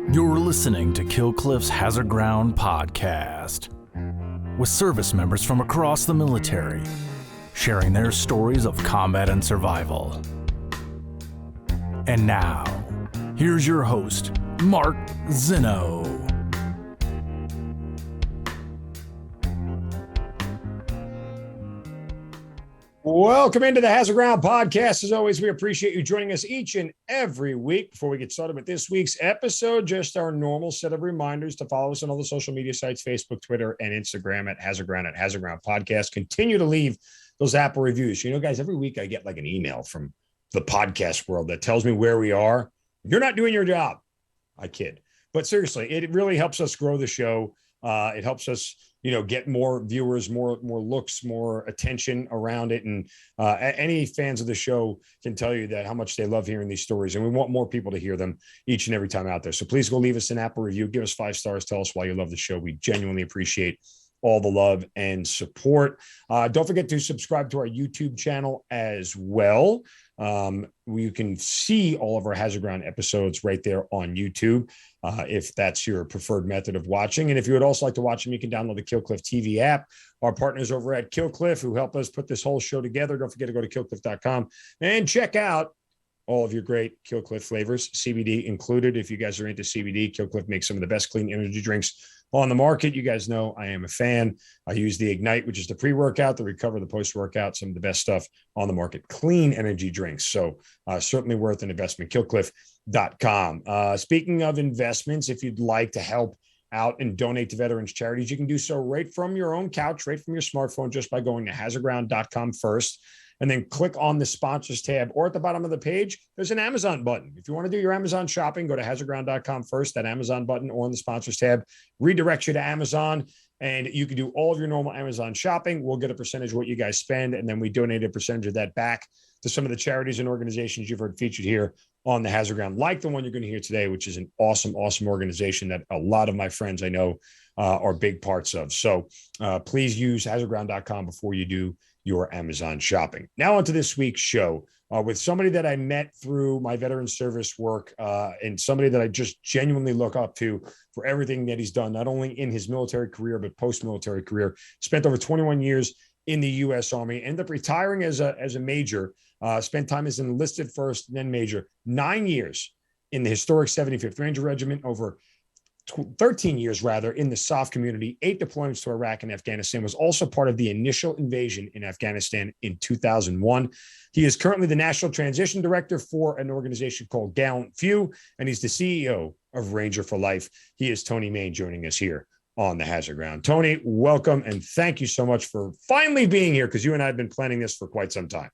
You're listening to Kill Cliff's Hazard Ground podcast, with service members from across the military sharing their stories of combat and survival. And now, here's your host, Mark Zinno. Welcome into the Hazard Ground podcast. As always, we appreciate you joining us each and every week. Before we get started with this week's episode, just our normal set of reminders to follow us on all the social media sites, Facebook, Twitter, and Instagram at Hazard Ground Podcast. Continue to leave those Apple reviews. You know, guys, every week I get like an email from the podcast world that tells me where we are. You're not doing your job. I kid. But seriously, it really helps us grow the show. It helps us, get more viewers, more looks, more attention around it. And any fans of the show can tell you that how much they love hearing these stories. And we want more people to hear them each and every time out there. So please go leave us an Apple review. Give us 5 stars. Tell us why you love the show. We genuinely appreciate all the love and support. Don't forget to subscribe to our YouTube channel as well. You can see all of our Hazard Ground episodes right there on YouTube, if that's your preferred method of watching. And if you would also like to watch them, you can download the Kill Cliff TV app. Our partners over at Kill Cliff, who help us put this whole show together. Don't forget to go to killcliff.com and check out all of your great Kill Cliff flavors, CBD included. If you guys are into CBD, Kill Cliff makes some of the best clean energy drinks on the market. You guys know I am a fan. I use the Ignite, which is the pre-workout, the Recover, the post-workout, some of the best stuff on the market. Clean energy drinks. So certainly worth an investment. Killcliff.com. Speaking of investments, if you'd like to help out and donate to veterans charities, you can do so right from your own couch, right from your smartphone, just by going to hazardground.com first. And then click on the sponsors tab, or at the bottom of the page, there's an Amazon button. If you want to do your Amazon shopping, go to hazardground.com first, that Amazon button, or on the sponsors tab, redirects you to Amazon, and you can do all of your normal Amazon shopping. We'll get a percentage of what you guys spend, and then we donate a percentage of that back to some of the charities and organizations you've heard featured here on the Hazard Ground, like the one you're going to hear today, which is an awesome, awesome organization that a lot of my friends I know are big parts of. So please use hazardground.com before you do your Amazon shopping. Now onto this week's show with somebody that I met through my veteran service work and somebody that I just genuinely look up to for everything that he's done, not only in his military career, but post-military career. Spent over 21 years in the U.S. Army, ended up retiring as a major, spent time as an enlisted first, then major, 9 years in the historic 75th Ranger Regiment, over 13 years rather in the SOF community, 8 deployments to Iraq and Afghanistan, was also part of the initial invasion in Afghanistan in 2001. He is currently the National Transition Director for an organization called Gallant Few, and he's the CEO of Ranger for Life. He is Tony Mayne, joining us here on the Hazard Ground. Tony, welcome, and thank you so much for finally being here, because you and I have been planning this for quite some time.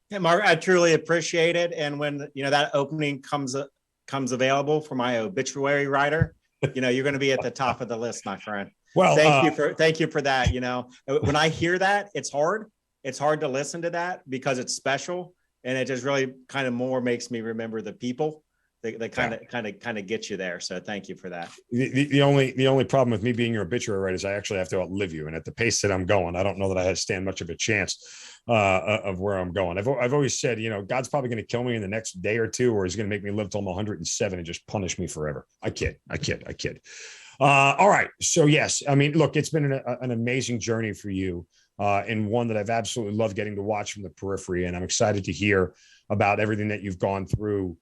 Yeah, Mark, I truly appreciate it. And when that opening comes available for my obituary writer, you're going to be at the top of the list, my friend. Well, thank you for that. When I hear that, it's hard to listen to that because it's special, and it just really kind of more makes me remember the people that kind of get you there. So thank you for that. The only problem with me being your obituary writer is I actually have to outlive you, and at the pace that I'm going, I don't know that I stand much of a chance of where I'm going. I've always said, God's probably going to kill me in the next day or two, or he's going to make me live till I'm 107 and just punish me forever. I kid. All right. So yes, I mean, look, it's been an amazing journey for you, and one that I've absolutely loved getting to watch from the periphery. And I'm excited to hear about everything that you've gone through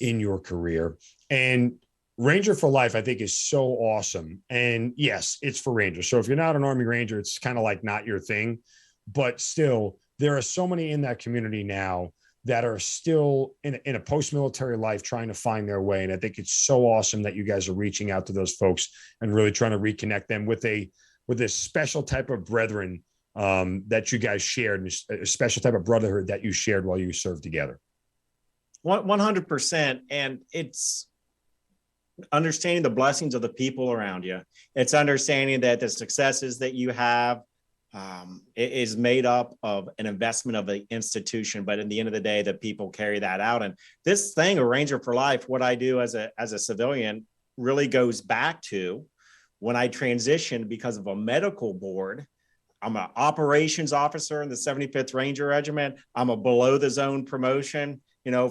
in your career. And Ranger for Life, I think, is so awesome. And yes, it's for Rangers. So if you're not an Army Ranger, it's kind of like not your thing. But still, there are so many in that community now that are still in a post-military life trying to find their way. And I think it's so awesome that you guys are reaching out to those folks and really trying to reconnect them with this special type of brethren that you guys shared, a special type of brotherhood that you shared while you served together. 100%. And it's understanding the blessings of the people around you. It's understanding that the successes that you have is made up of an investment of the institution, but at the end of the day, the people carry that out. And this thing, a Ranger for Life, what I do as a civilian, really goes back to when I transitioned because of a medical board. I'm an operations officer in the 75th Ranger Regiment. I'm a below the zone promotion,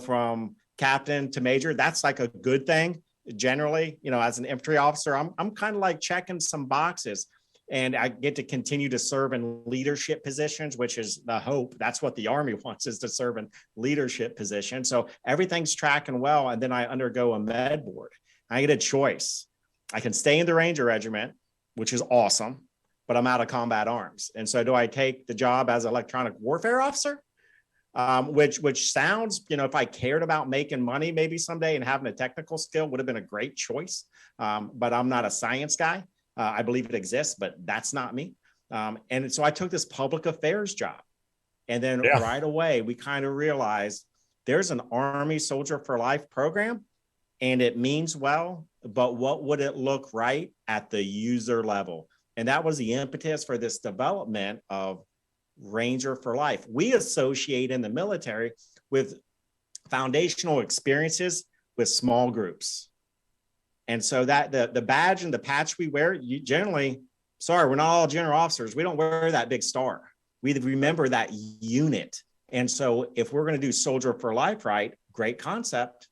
from captain to major. That's like a good thing. generally, as an infantry officer, I'm kind of like checking some boxes, and I get to continue to serve in leadership positions, which is the hope. That's what the Army wants, is to serve in leadership positions. So everything's tracking well. And then I undergo a med board. I get a choice. I can stay in the Ranger Regiment, which is awesome, but I'm out of combat arms. And so do I take the job as an electronic warfare officer? Which sounds, if I cared about making money maybe someday and having a technical skill, would have been a great choice. But I'm not a science guy. I believe it exists, but that's not me. And so I took this public affairs job. And then right away, we kind of realized there's an Army Soldier for Life program, and it means well, but what would it look right at the user level? And that was the impetus for this development of Ranger for Life. We associate in the military with foundational experiences with small groups. And so that the badge and the patch we wear, you generally, we're not all general officers. We don't wear that big star. We remember that unit. And so if we're going to do Soldier for Life right, great concept,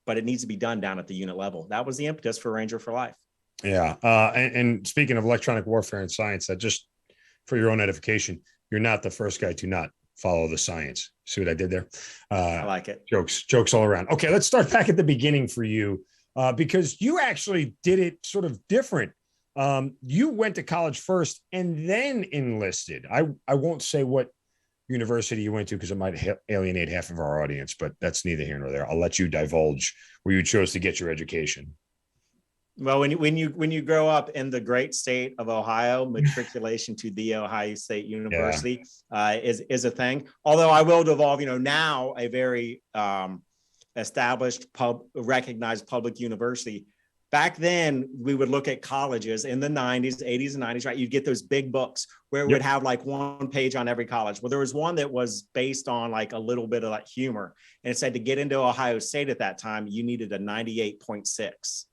but it needs to be done down at the unit level. That was the impetus for Ranger for Life. Yeah. And speaking of electronic warfare and science, that just for your own edification, you're not the first guy to not follow the science. See what I did there? I like it. Jokes all around. Okay, let's start back at the beginning for you, because you actually did it sort of different. You went to college first and then enlisted. I won't say what university you went to because it might alienate half of our audience, but that's neither here nor there. I'll let you divulge where you chose to get your education. Well, when you grow up in the great state of Ohio, matriculation to the Ohio State University is a thing. Although I will devolve, now a very established recognized public university. Back then, we would look at colleges in the 90s, 80s and 90s, right? You'd get those big books where it would have like one page on every college. Well, there was one that was based on like a little bit of like humor. And it said to get into Ohio State at that time, you needed a 98.6.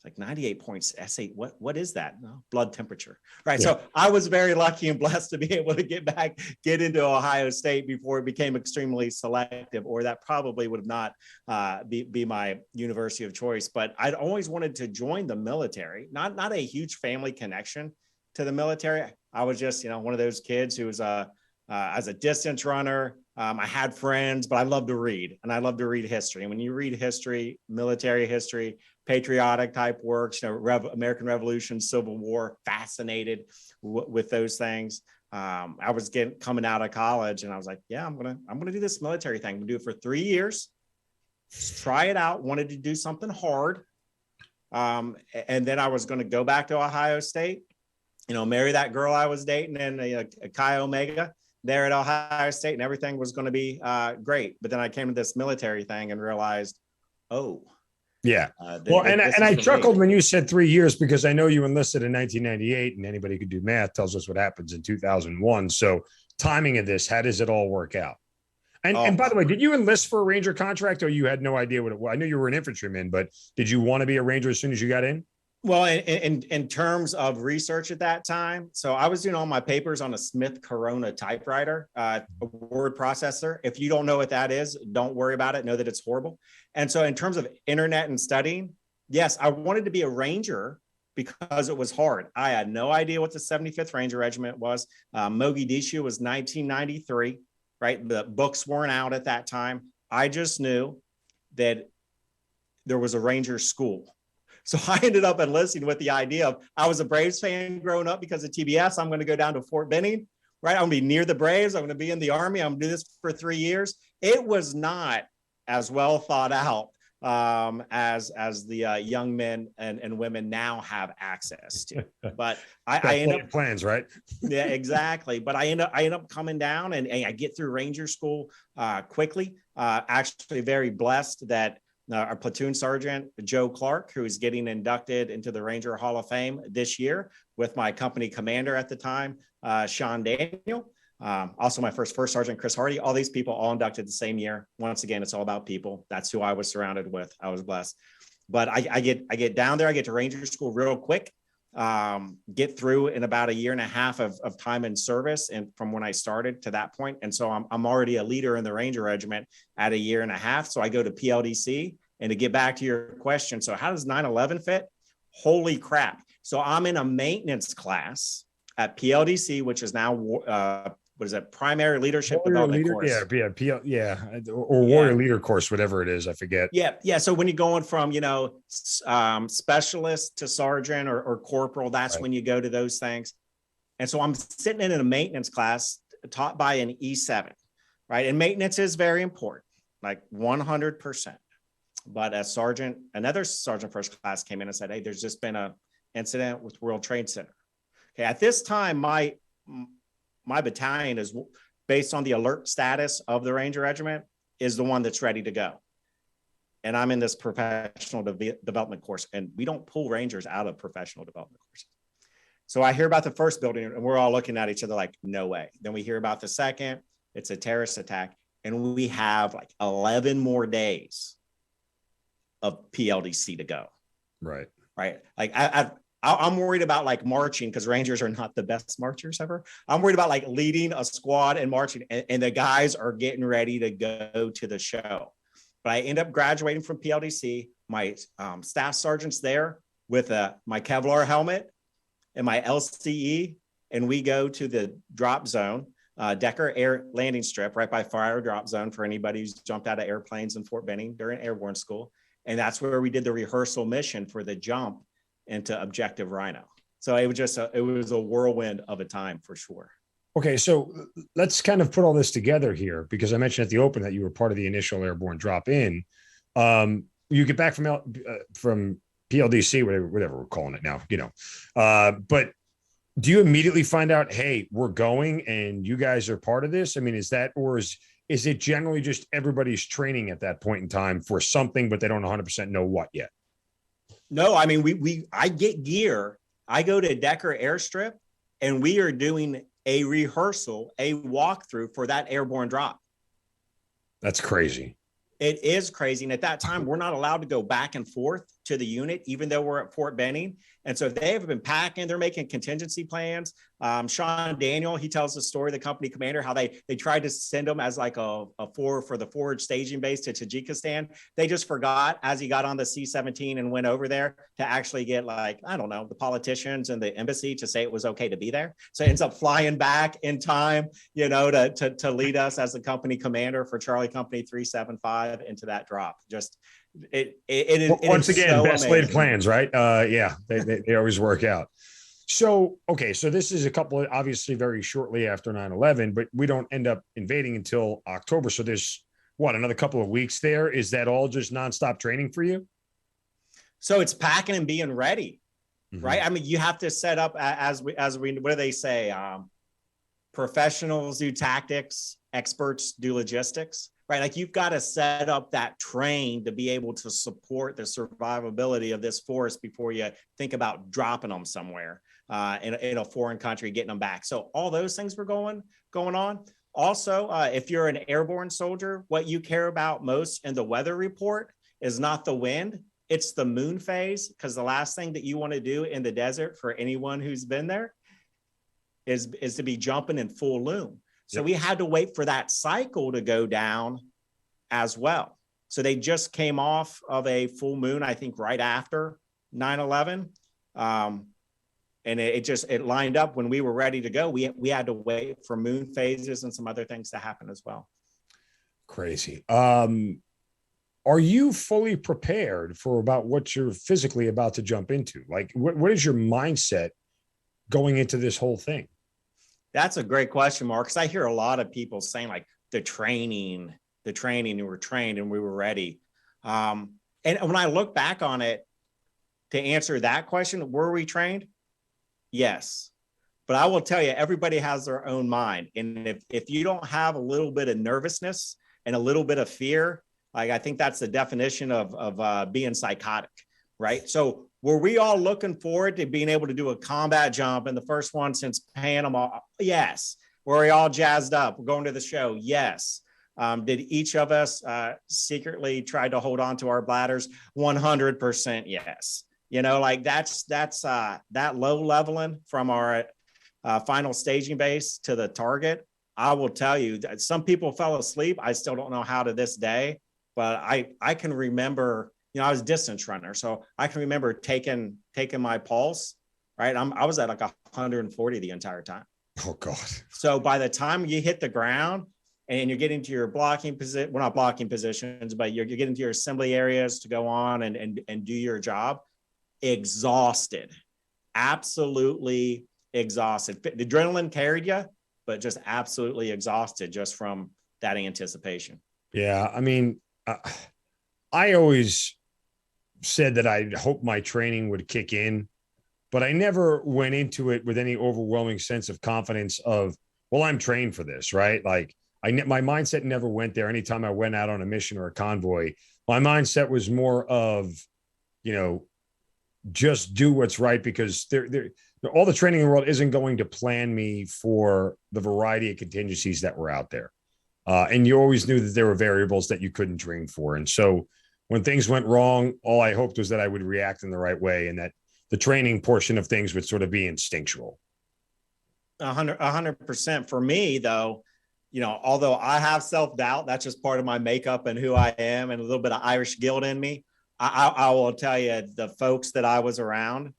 Like 98 points. Essay. What is that? No, blood temperature. Right. Yeah. So I was very lucky and blessed to be able to get into Ohio State before it became extremely selective, or that probably would have not be my university of choice. But I'd always wanted to join the military, not a huge family connection to the military. I was just, one of those kids who was as a distance runner. I had friends, but I love to read, and I love to read history. And when you read history, military history, patriotic type works, American Revolution, Civil War, fascinated with those things. I was coming out of college, and I was like, yeah, I'm gonna do this military thing. I'm gonna do it for 3 years, try it out. Wanted to do something hard, and then I was going to go back to Ohio State, marry that girl I was dating, and Chi Omega there at Ohio State, and everything was going to be great. But then I came to this military thing and realized, yeah. And I chuckled when you said 3 years, because I know you enlisted in 1998, and anybody who could do math tells us what happens in 2001. So timing of this, how does it all work out? And by the way, did you enlist for a Ranger contract, or you had no idea what it was? I knew you were an infantryman, but did you want to be a Ranger as soon as you got in? Well, in terms of research at that time, so I was doing all my papers on a Smith Corona typewriter, a word processor. If you don't know what that is, don't worry about it. Know that it's horrible. And so in terms of internet and studying, yes, I wanted to be a Ranger because it was hard. I had no idea what the 75th Ranger Regiment was. Mogadishu was 1993, right? The books weren't out at that time. I just knew that there was a Ranger school. So I ended up enlisting with the idea of, I was a Braves fan growing up because of TBS. I'm going to go down to Fort Benning, right? I'm going to be near the Braves. I'm going to be in the Army. I'm going to do this for 3 years. It was not as well thought out as the young men and women now have access to. But I end up plans, right? Yeah, exactly. But I end up coming down and I get through Ranger school quickly. Actually, very blessed that our platoon sergeant, Joe Clark, who is getting inducted into the Ranger Hall of Fame this year with my company commander at the time, Sean Daniel. Also my first sergeant, Chris Hardy. All these people all inducted the same year. Once again, it's all about people. That's who I was surrounded with. I was blessed. But I get down there. I get to Ranger school real quick. Get through in about 1.5 years of time in service, and from when I started to that point. And so I'm already a leader in the Ranger Regiment at 1.5 years. So I go to PLDC And to get back to your question, so how does 9/11 fit? Holy crap. So I'm in a maintenance class at PLDC, which is now, what is that? Primary Leadership Development course. Or Warrior Leader course, whatever it is, I forget. Yeah. So when you're going from, specialist to sergeant or corporal, that's when you go to those things. And so I'm sitting in a maintenance class taught by an E7, right? And maintenance is very important, like 100%. But another sergeant first class came in and said, hey, there's just been an incident with World Trade Center. Okay, at this time, my battalion is, based on the alert status of the Ranger Regiment, is the one that's ready to go. And I'm in this professional development course, and we don't pull Rangers out of professional development courses. So I hear about the first building, and we're all looking at each other like, no way. Then we hear about the second, it's a terrorist attack, and we have like 11 more days of PLDC to go. Right. Like I'm worried about like marching, because Rangers are not the best marchers ever. I'm worried about like leading a squad and marching, and the guys are getting ready to go to the show. But I end up graduating from PLDC. My staff sergeant's there with my Kevlar helmet and my LCE, and we go to the drop zone, Decker Air Landing Strip, right by Fire Drop Zone, for anybody who's jumped out of airplanes in Fort Benning during airborne school. And that's where we did the rehearsal mission for the jump into Objective Rhino. So it was a whirlwind of a time for sure. Okay, so let's kind of put all this together here, because I mentioned at the open that you were part of the initial airborne drop in. You get back from PLDC, whatever we're calling it now, but do you immediately find out, hey, we're going and you guys are part of this? I mean, is it generally just everybody's training at that point in time for something, but they don't 100% know what yet? No, I mean, I get gear. I go to Decker Airstrip, and we are doing a rehearsal, a walkthrough for that airborne drop. That's crazy. It is crazy. And at that time, we're not allowed to go back and forth to the unit, even though we're at Fort Benning. And so they have been packing, they're making contingency plans. Sean Daniel, he tells the story, the company commander, how they tried to send him as like a for the forward staging base to Tajikistan. They just forgot, as he got on the C-17 and went over there, to actually get, like, I don't know, the politicians and the embassy to say it was okay to be there. So he ends up flying back in time, to lead us as the company commander for Charlie Company 375 into that drop. Just it once is again, so best amazing. laid plans, right? They always work out. So, okay, so this is a couple of, obviously very shortly after 9/11, but we don't end up invading until October. So there's another couple of weeks there. Is that all just nonstop training for you? So it's packing and being ready, right? I mean, you have to set up as we, what do they say? Professionals do tactics, experts do logistics, right? Like, you've got to set up that train to be able to support the survivability of this force before you think about dropping them somewhere in a foreign country, getting them back. So all those things were going on. Also, if you're an airborne soldier, what you care about most in the weather report is not the wind, it's the moon phase, because the last thing that you want to do in the desert, for anyone who's been there, is to be jumping in full loom. So we had to wait for that cycle to go down as well. So they just came off of a full moon, I think, right after 9/11. And it lined up when we were ready to go. We had to wait for moon phases and some other things to happen as well. Crazy. Are you fully prepared for about what you're physically about to jump into? Like, what is your mindset going into this whole thing? That's a great question, Mark, because I hear a lot of people saying, like, the training, we were trained and we were ready. And when I look back on it, to answer that question, were we trained? Yes. But I will tell you, everybody has their own mind. And if you don't have a little bit of nervousness and a little bit of fear, like, I think that's the definition of being psychotic, right? So were we all looking forward to being able to do a combat jump, and the first one since Panama? Yes. Were we all jazzed up? We're going to the show? Yes. Did each of us secretly try to hold on to our bladders? 100% yes. Like, that's that low leveling from our final staging base to the target. I will tell you that some people fell asleep. I still don't know how to this day. but I can remember, I was a distance runner, so I can remember taking my pulse, right? I was at like 140 the entire time. Oh God. So by the time you hit the ground and you're getting to your blocking position, well, not blocking positions, but you're getting to your assembly areas to go on and do your job, exhausted, absolutely exhausted. The adrenaline carried you, but just absolutely exhausted just from that anticipation. Yeah. I mean, I always said that I hoped my training would kick in, but I never went into it with any overwhelming sense of confidence of, well, I'm trained for this, right? Like my mindset never went there. Anytime I went out on a mission or a convoy, my mindset was more of, just do what's right, because all the training in the world isn't going to plan me for the variety of contingencies that were out there. And you always knew that there were variables that you couldn't train for. And so when things went wrong, all I hoped was that I would react in the right way, and that the training portion of things would sort of be instinctual. 100%. For me, though, although I have self-doubt, that's just part of my makeup and who I am, and a little bit of Irish guilt in me. I will tell you, the folks that I was around,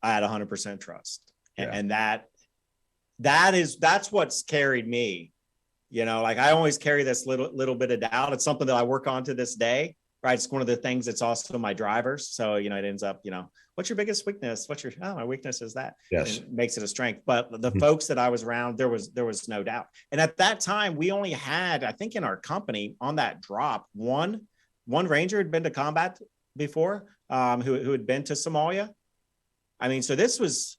I had 100% trust. Yeah. And that's what's carried me. Like I always carry this little bit of doubt. It's something that I work on to this day, right? It's one of the things that's also my drivers. So, it ends up, what's your biggest weakness? My weakness is that. Yes. And it makes it a strength. But the folks that I was around, there was no doubt. And at that time, we only had, I think in our company on that drop, one Ranger had been to combat before, who had been to Somalia. I mean, so this was,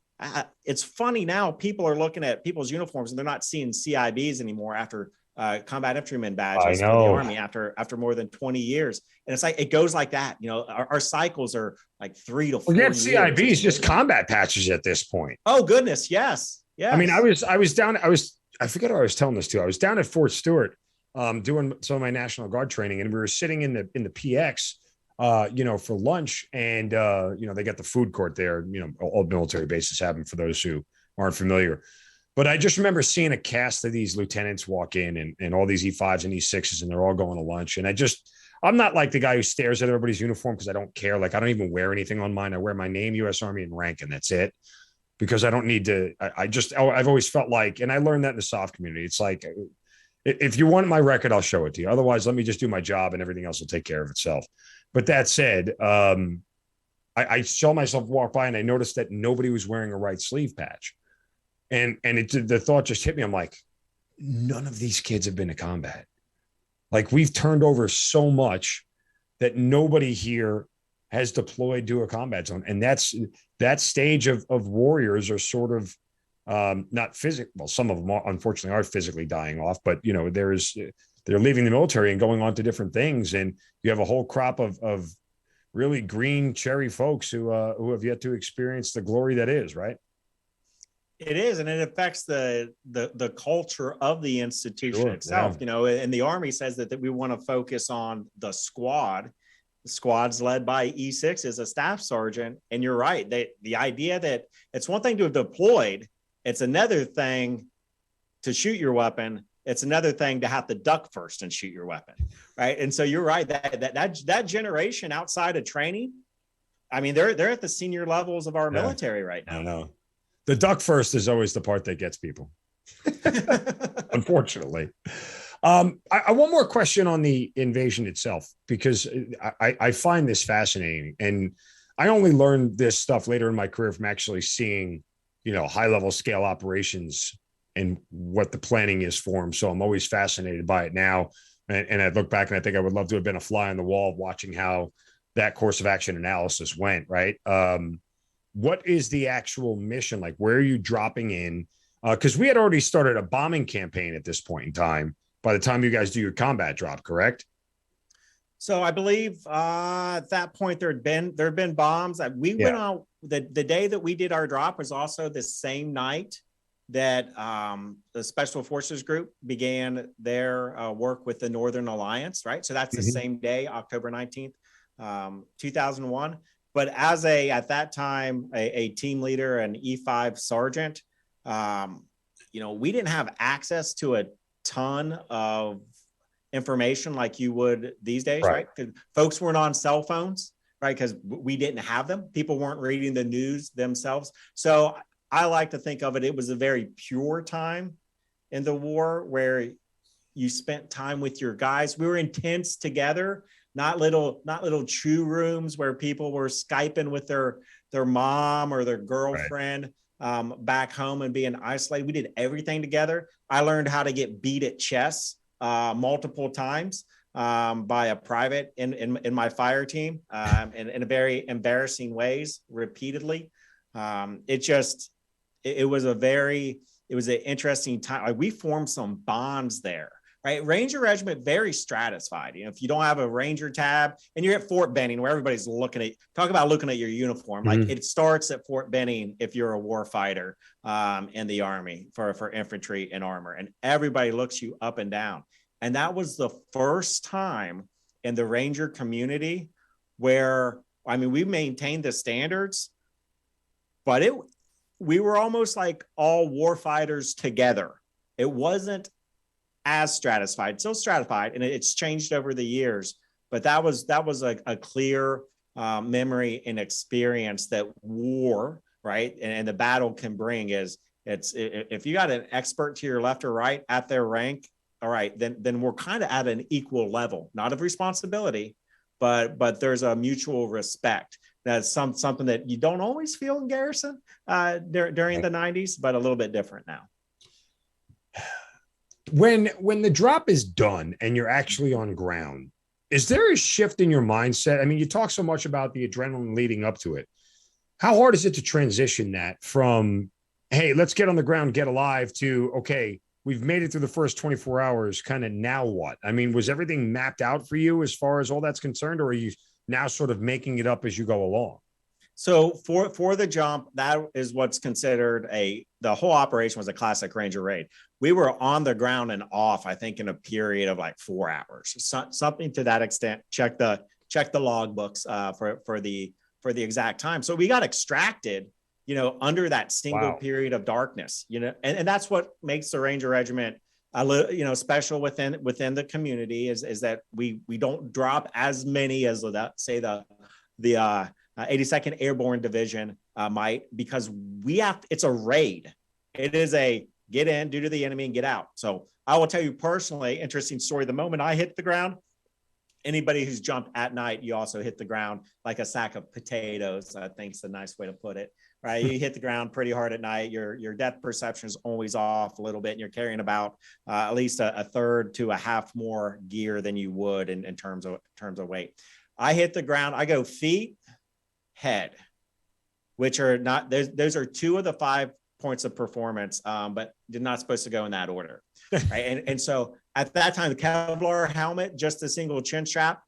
it's funny now, people are looking at people's uniforms and they're not seeing CIBs anymore after combat infantryman badges for the Army after more than 20 years. And it's like, it goes like that. Our cycles are like 3 to 4 years. Forget CIBs, just combat patches at this point. Oh goodness. Yes. Yes. I mean, I forget who I was telling this to. I was down at Fort Stewart doing some of my National Guard training, and we were sitting in the PX, for lunch, and they got the food court there. All military bases have them, for those who aren't familiar. But I just remember seeing a cast of these lieutenants walk in, and all these E5s and E6s, and they're all going to lunch. And I'm not like the guy who stares at everybody's uniform, because I don't care. Like, I don't even wear anything on mine. I wear my name, U.S. Army, and rank, and that's it. Because I don't need to. I've always felt like, and I learned that in the soft community. It's like, if you want my record, I'll show it to you. Otherwise, let me just do my job, and everything else will take care of itself. But that said, I saw myself walk by, and I noticed that nobody was wearing a right sleeve patch. And the thought just hit me. I'm like, none of these kids have been to combat. Like, we've turned over so much that nobody here has deployed to a combat zone. And that stage of warriors are sort of not physical. Well, some of them unfortunately are physically dying off, but they're leaving the military and going on to different things. And you have a whole crop of really green cherry folks who have yet to experience the glory that is, right? It is, and it affects the culture of the institution itself. Yeah. And the Army says that we want to focus on the squad. The squad's led by E6 as a staff sergeant, and you're right. The idea that it's one thing to have deployed, it's another thing to shoot your weapon. It's another thing to have to duck first and shoot your weapon, right? And so you're right, that generation outside of training, I mean, they're at the senior levels of our military right now. I know. The duck first is always the part that gets people, unfortunately. I one more question on the invasion itself, because I find this fascinating, and I only learned this stuff later in my career from actually seeing, high level scale operations and what the planning is for them. So I'm always fascinated by it now. And I look back and I think I would love to have been a fly on the wall watching how that course of action analysis went, right? What is the actual mission? Like, where are you dropping in? Because we had already started a bombing campaign at this point in time by the time you guys do your combat drop, correct? So I believe at that point there had been bombs. We went on the day that we did our drop was also the same night that the Special Forces Group began their work with the Northern Alliance, right? So that's the same day, October 19th, 2001. But as at that time, a team leader, an E5 sergeant, we didn't have access to a ton of information like you would these days, right? Because folks weren't on cell phones, right? Because we didn't have them. People weren't reading the news themselves. So I like to think of it, it was a very pure time in the war where you spent time with your guys. We were in tents together, not little chew rooms where people were Skyping with their mom or their girlfriend back home and being isolated. We did everything together. I learned how to get beat at chess multiple times by a private in my fire team in a very embarrassing ways repeatedly. It was an interesting time. Like, we formed some bonds there, right? Ranger Regiment, very stratified. You know, if you don't have a Ranger tab and you're at Fort Benning where everybody's talk about looking at your uniform. Like, it starts at Fort Benning if you're a war fighter in the Army for infantry and armor, and everybody looks you up and down. And that was the first time in the Ranger community where, I mean, we maintained the standards, but we were almost like all war fighters together. It wasn't as stratified, still stratified, and it's changed over the years. But that was a clear memory and experience that war, right, and the battle can bring. If you got an expert to your left or right at their rank, all right, then we're kind of at an equal level, not of responsibility, but there's a mutual respect. That's something that you don't always feel in garrison during the 90s, but a little bit different now. When the drop is done and you're actually on ground, is there a shift in your mindset? I mean, you talk so much about the adrenaline leading up to it. How hard is it to transition that from, hey, let's get on the ground, get alive, to, okay, we've made it through the first 24 hours, kind of now what? I mean, was everything mapped out for you as far as all that's concerned, or are you now sort of making it up as you go along? So for the jump, that is what's considered the whole operation was a classic Ranger raid. We were on the ground and off, I think, in a period of like 4 hours, something to that extent. Check the log books for the exact time. So we got extracted, you know, under that single period of darkness, you know, and that's what makes the Ranger Regiment a little, you know, special within the community is that we don't drop as many as say the 82nd Airborne Division might, because it's a raid. It is a get in, do to the enemy, and get out. So I will tell you personally, interesting story. The moment I hit the ground, anybody who's jumped at night, you also hit the ground like a sack of potatoes, I think is the nice way to put it, right? You hit the ground pretty hard at night. Your depth perception is always off a little bit, and you're carrying about at least a third to a half more gear than you would in terms of weight. I hit the ground, I go feet, head, which are not, those are 2 of the 5 points of performance, but they're not supposed to go in that order, right? And so at that time, the Kevlar helmet, just the single chin strap,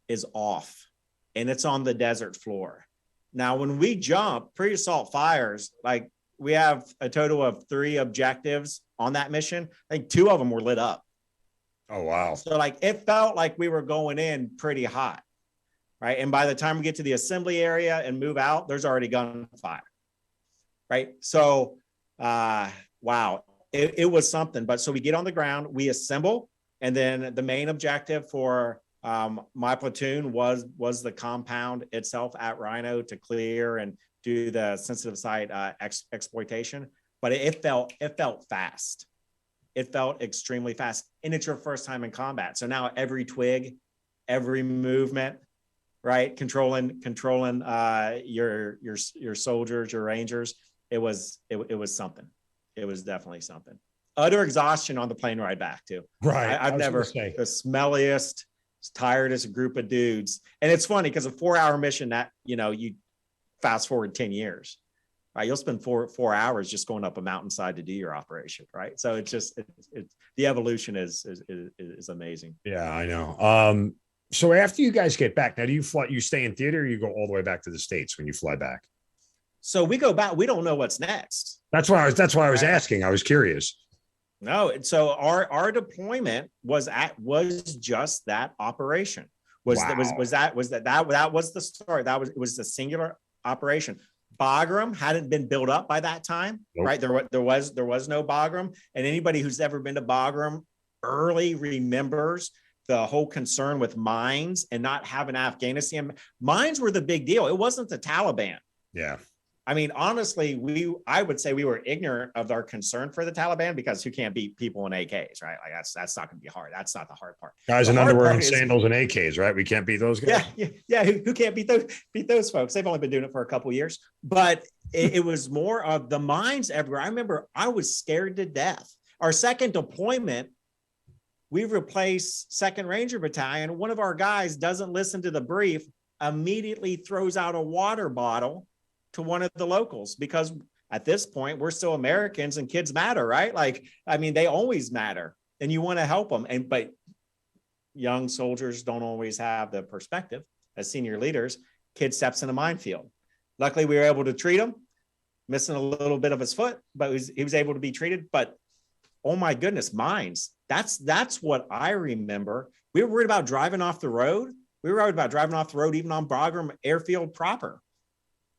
is off, and it's on the desert floor. Now, when we jump pre-assault fires, like, we have a total of 3 objectives on that mission. I think 2 of them were lit up. Oh, wow. So like, it felt like we were going in pretty hot, right? And by the time we get to the assembly area and move out, there's already gunfire, right? So, wow, it was something. But so we get on the ground, we assemble, and then the main objective for my platoon was the compound itself at Rhino to clear and do the sensitive site exploitation. But it felt fast. It felt extremely fast, and it's your first time in combat. So now every twig, every movement, right, controlling your soldiers, your Rangers. It was something. It was definitely something. Utter exhaustion on the plane ride back too. Right. I've never the smelliest, tiredest group of dudes. And it's funny because a 4-hour mission that, you know, you fast forward 10 years, right? You'll spend four hours just going up a mountainside to do your operation, right? So it's just, the evolution is amazing. Yeah, I know. So after you guys get back, now do you fly, you stay in theater, or you go all the way back to the States when you fly back? So we go back, we don't know what's next. That's why I was asking. I was curious. No, so our deployment was just that operation. That was the start. It was the singular operation. Bagram hadn't been built up by that time, right? There was no Bagram, and anybody who's ever been to Bagram early remembers the whole concern with mines and not having Afghanistan. Mines were the big deal. It wasn't the Taliban. Yeah. I mean, honestly, I would say we were ignorant of our concern for the Taliban, because who can't beat people in AKs, right? Like that's not going to be hard. That's not the hard part. Guys the in hard underwear part and is, sandals and AKs, right? We can't beat those guys. Yeah. Who can't beat those folks? They've only been doing it for a couple of years, but it was more of the mines everywhere. I remember I was scared to death. Our second deployment, we replaced 2nd Ranger Battalion. One of our guys doesn't listen to the brief, immediately throws out a water bottle to one of the locals, because at this point we're still Americans and kids matter, right? Like, I mean, they always matter and you want to help them. But young soldiers don't always have the perspective. As senior leaders, kid steps in a minefield. Luckily, we were able to treat him, missing a little bit of his foot, but he was able to be treated. But oh my goodness, mines. That's what I remember. We were worried about driving off the road. We were worried about driving off the road, even on Bagram Airfield proper.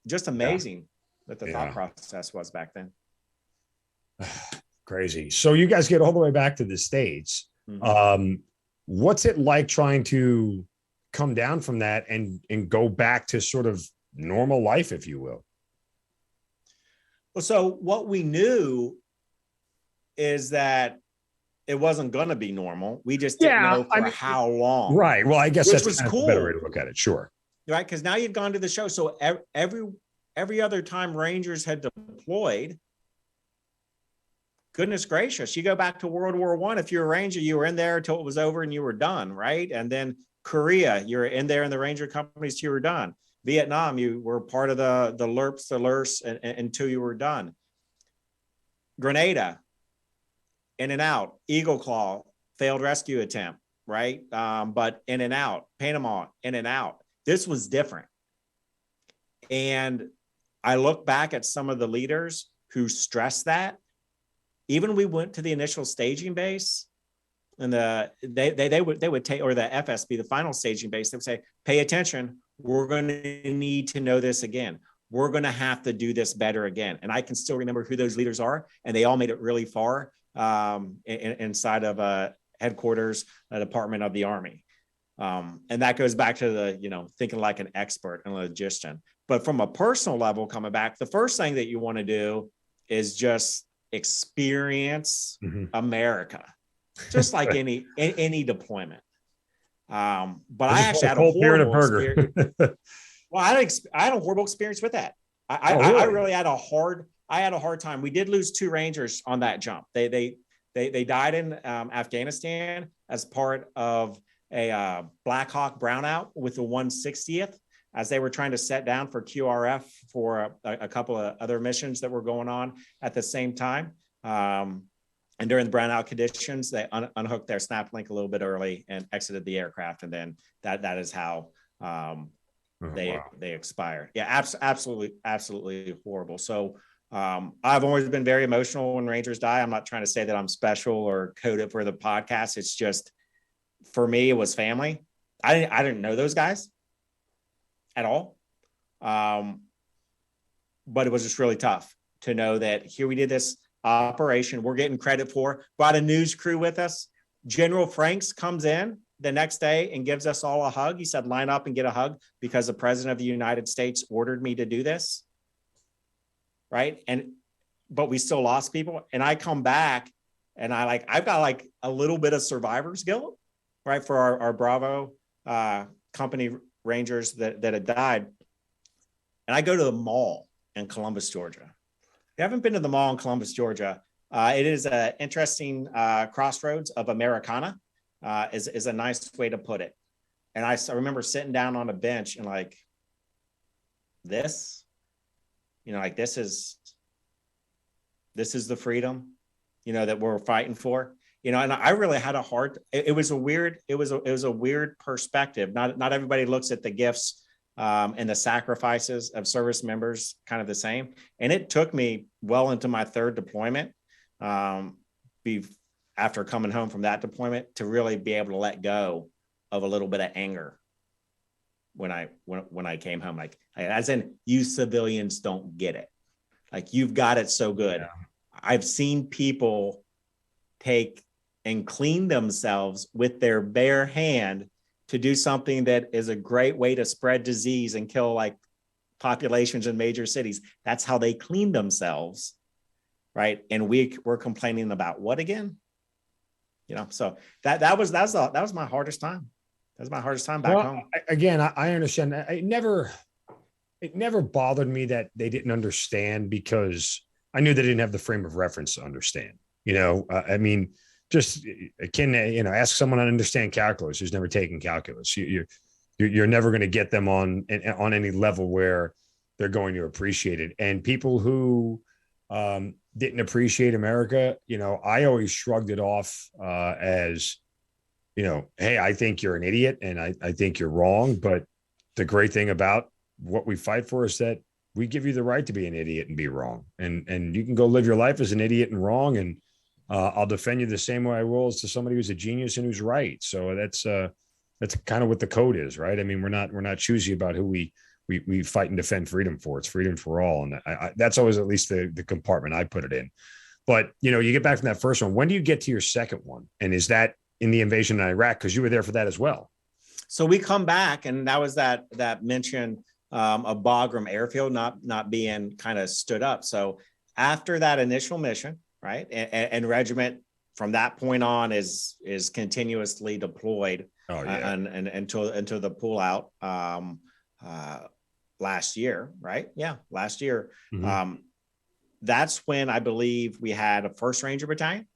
Just amazing what the thought process was back then. Crazy. So you guys get all the way back to the States. Mm-hmm. What's it like trying to come down from that and go back to sort of normal life, if you will? Well, so what we knew is that it wasn't going to be normal. We just didn't know for how long. Right. Well, I guess that's was cool. A better way to look at it. Sure. Right. Because now you've gone to the show. So every other time Rangers had deployed, goodness gracious, you go back to World War I. If you're a Ranger, you were in there until it was over and you were done. Right. And then Korea, you're in there in the Ranger companies till you were done. Vietnam, you were part of the LRPs, the LRS, until you were done. Grenada, in and out. Eagle Claw, failed rescue attempt, right? But in and out. Panama, in and out. This was different. And I look back at some of the leaders who stressed that. Even we went to the initial staging base, and they would take, or the FSB, the final staging base, they would say, pay attention. We're going to need to know this again. We're going to have to do this better again. And I can still remember who those leaders are, and they all made it really far inside of headquarters, the Department of the Army. And that goes back to the, thinking like an expert and a logician. But from a personal level, coming back, the first thing that you want to do is just experience America, just like any deployment. But I actually had a horrible experience. Well, I had a horrible experience with that. I really had a hard time. We did lose 2 Rangers on that jump. They died in Afghanistan as part of a Black Hawk brownout with the 160th, as they were trying to set down for QRF for a couple of other missions that were going on at the same time. And during the brownout conditions, they unhooked their snap link a little bit early and exited the aircraft. And then that is how they expired. Yeah, absolutely horrible. So I've always been very emotional when Rangers die. I'm not trying to say that I'm special or coded for the podcast. It's just, for me, it was family. I didn't know those guys at all. But it was just really tough to know that here we did this operation we're getting credit for, brought a news crew with us. General Franks comes in the next day and gives us all a hug. He said, line up and get a hug because the President of the United States ordered me to do this. Right. But we still lost people. And I come back and I've got a little bit of survivor's guilt, right, for our Bravo company Rangers that had died. And I go to the mall in Columbus, Georgia. If you haven't been to the mall in Columbus, Georgia, it is an interesting crossroads of Americana, is a nice way to put it. And I remember sitting down on a bench and this is the freedom, that we're fighting for, and I really had it was a weird perspective. Not everybody looks at the gifts and the sacrifices of service members kind of the same. And it took me well into my 3rd deployment after coming home from that deployment to really be able to let go of a little bit of anger when I came home, as in, you civilians don't get it. You've got it so good. Yeah. I've seen people take and clean themselves with their bare hand to do something that is a great way to spread disease and kill like populations in major cities. That's how they clean themselves, right? And we're complaining about what again? So that was my hardest time. That was my hardest time back home. I understand. It never bothered me that they didn't understand, because I knew they didn't have the frame of reference to understand. I mean, just ask someone to understand calculus who's never taken calculus. You're never going to get them on any level where they're going to appreciate it. And people who didn't appreciate America, I always shrugged it off as, hey, I think you're an idiot and I think you're wrong. But the great thing about what we fight for is that we give you the right to be an idiot and be wrong. And you can go live your life as an idiot and wrong. And I'll defend you the same way I will as to somebody who's a genius and who's right. So that's kind of what the code is, right? I mean, we're not choosy about who we fight and defend freedom for. It's freedom for all. And that's always at least the compartment I put it in. But, you get back from that first one. When do you get to your second one? And is that in the invasion in Iraq? Because you were there for that as well. So we come back, and that was that mention of Bagram Airfield not being kind of stood up. So after that initial mission, right, and regiment from that point on is continuously deployed and until the pullout last year, right? Yeah, last year. Mm-hmm. That's when I believe we had a 1st Ranger Battalion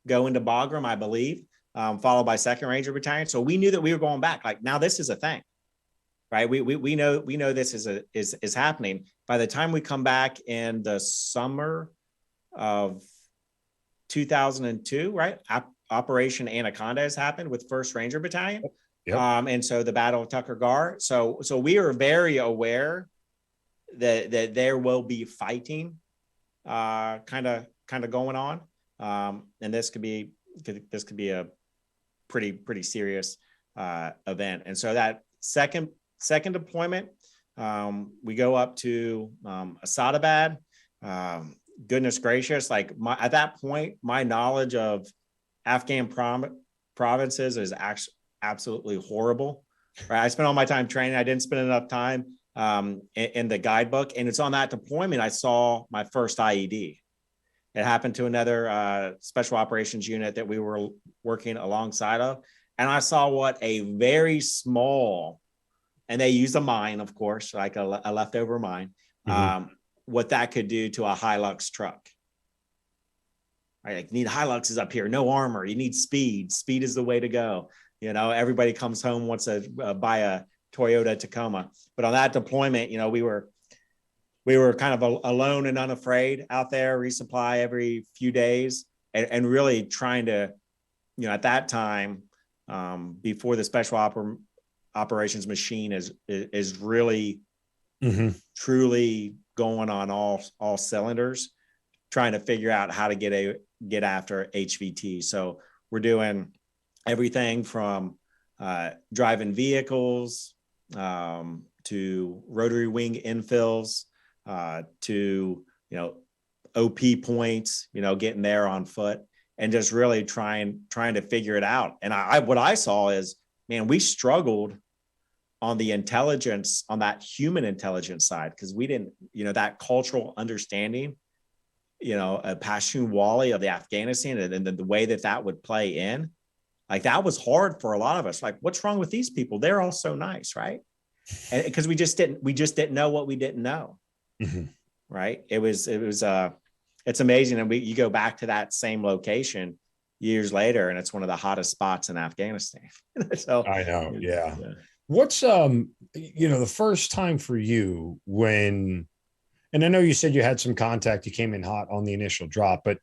go into Bagram, I believe, followed by 2nd Ranger Battalion. So we knew that we were going back. Like, now this is a thing, right? We know this is happening. By the time we come back in the summer of 2002, right? Operation Anaconda has happened with 1st Ranger Battalion. Yep. And so the Battle of Tucker Gar. So we are very aware that there will be fighting kind of going on. And this could be a pretty serious event. And so that second deployment, we go up to Asadabad. Goodness gracious, like at that point, my knowledge of Afghan provinces is actually absolutely horrible. Right? I spent all my time training. I didn't spend enough time in the guidebook. And it's on that deployment I saw my first IED. It happened to another special operations unit that we were working alongside of. And I saw what a very small, and they use a mine, of course, like a leftover mine, what that could do to a Hilux truck. Right? Like, you need Hiluxes up here, no armor. You need speed. Speed is the way to go. Everybody comes home, wants to buy a Toyota Tacoma. But on that deployment, we were kind of alone and unafraid out there, resupply every few days, and really trying to, at that time, before the special operations machine is really truly going on all cylinders, trying to figure out how to get after HVT. So we're doing everything from driving vehicles to rotary wing infills to OP points, getting there on foot, and just really trying to figure it out. And what I saw is, man, we struggled on the intelligence, on that human intelligence side, because we didn't, that cultural understanding, a Pashtun-Wali of the Afghanistan, and the way that would play in, like, that was hard for a lot of us. Like, what's wrong with these people? They're all so nice, right? And because we just didn't know what we didn't know, right? It's amazing. And you go back to that same location years later, and it's one of the hottest spots in Afghanistan. So I know, yeah. What's the first time for you when, and I know you said you had some contact, you came in hot on the initial drop, but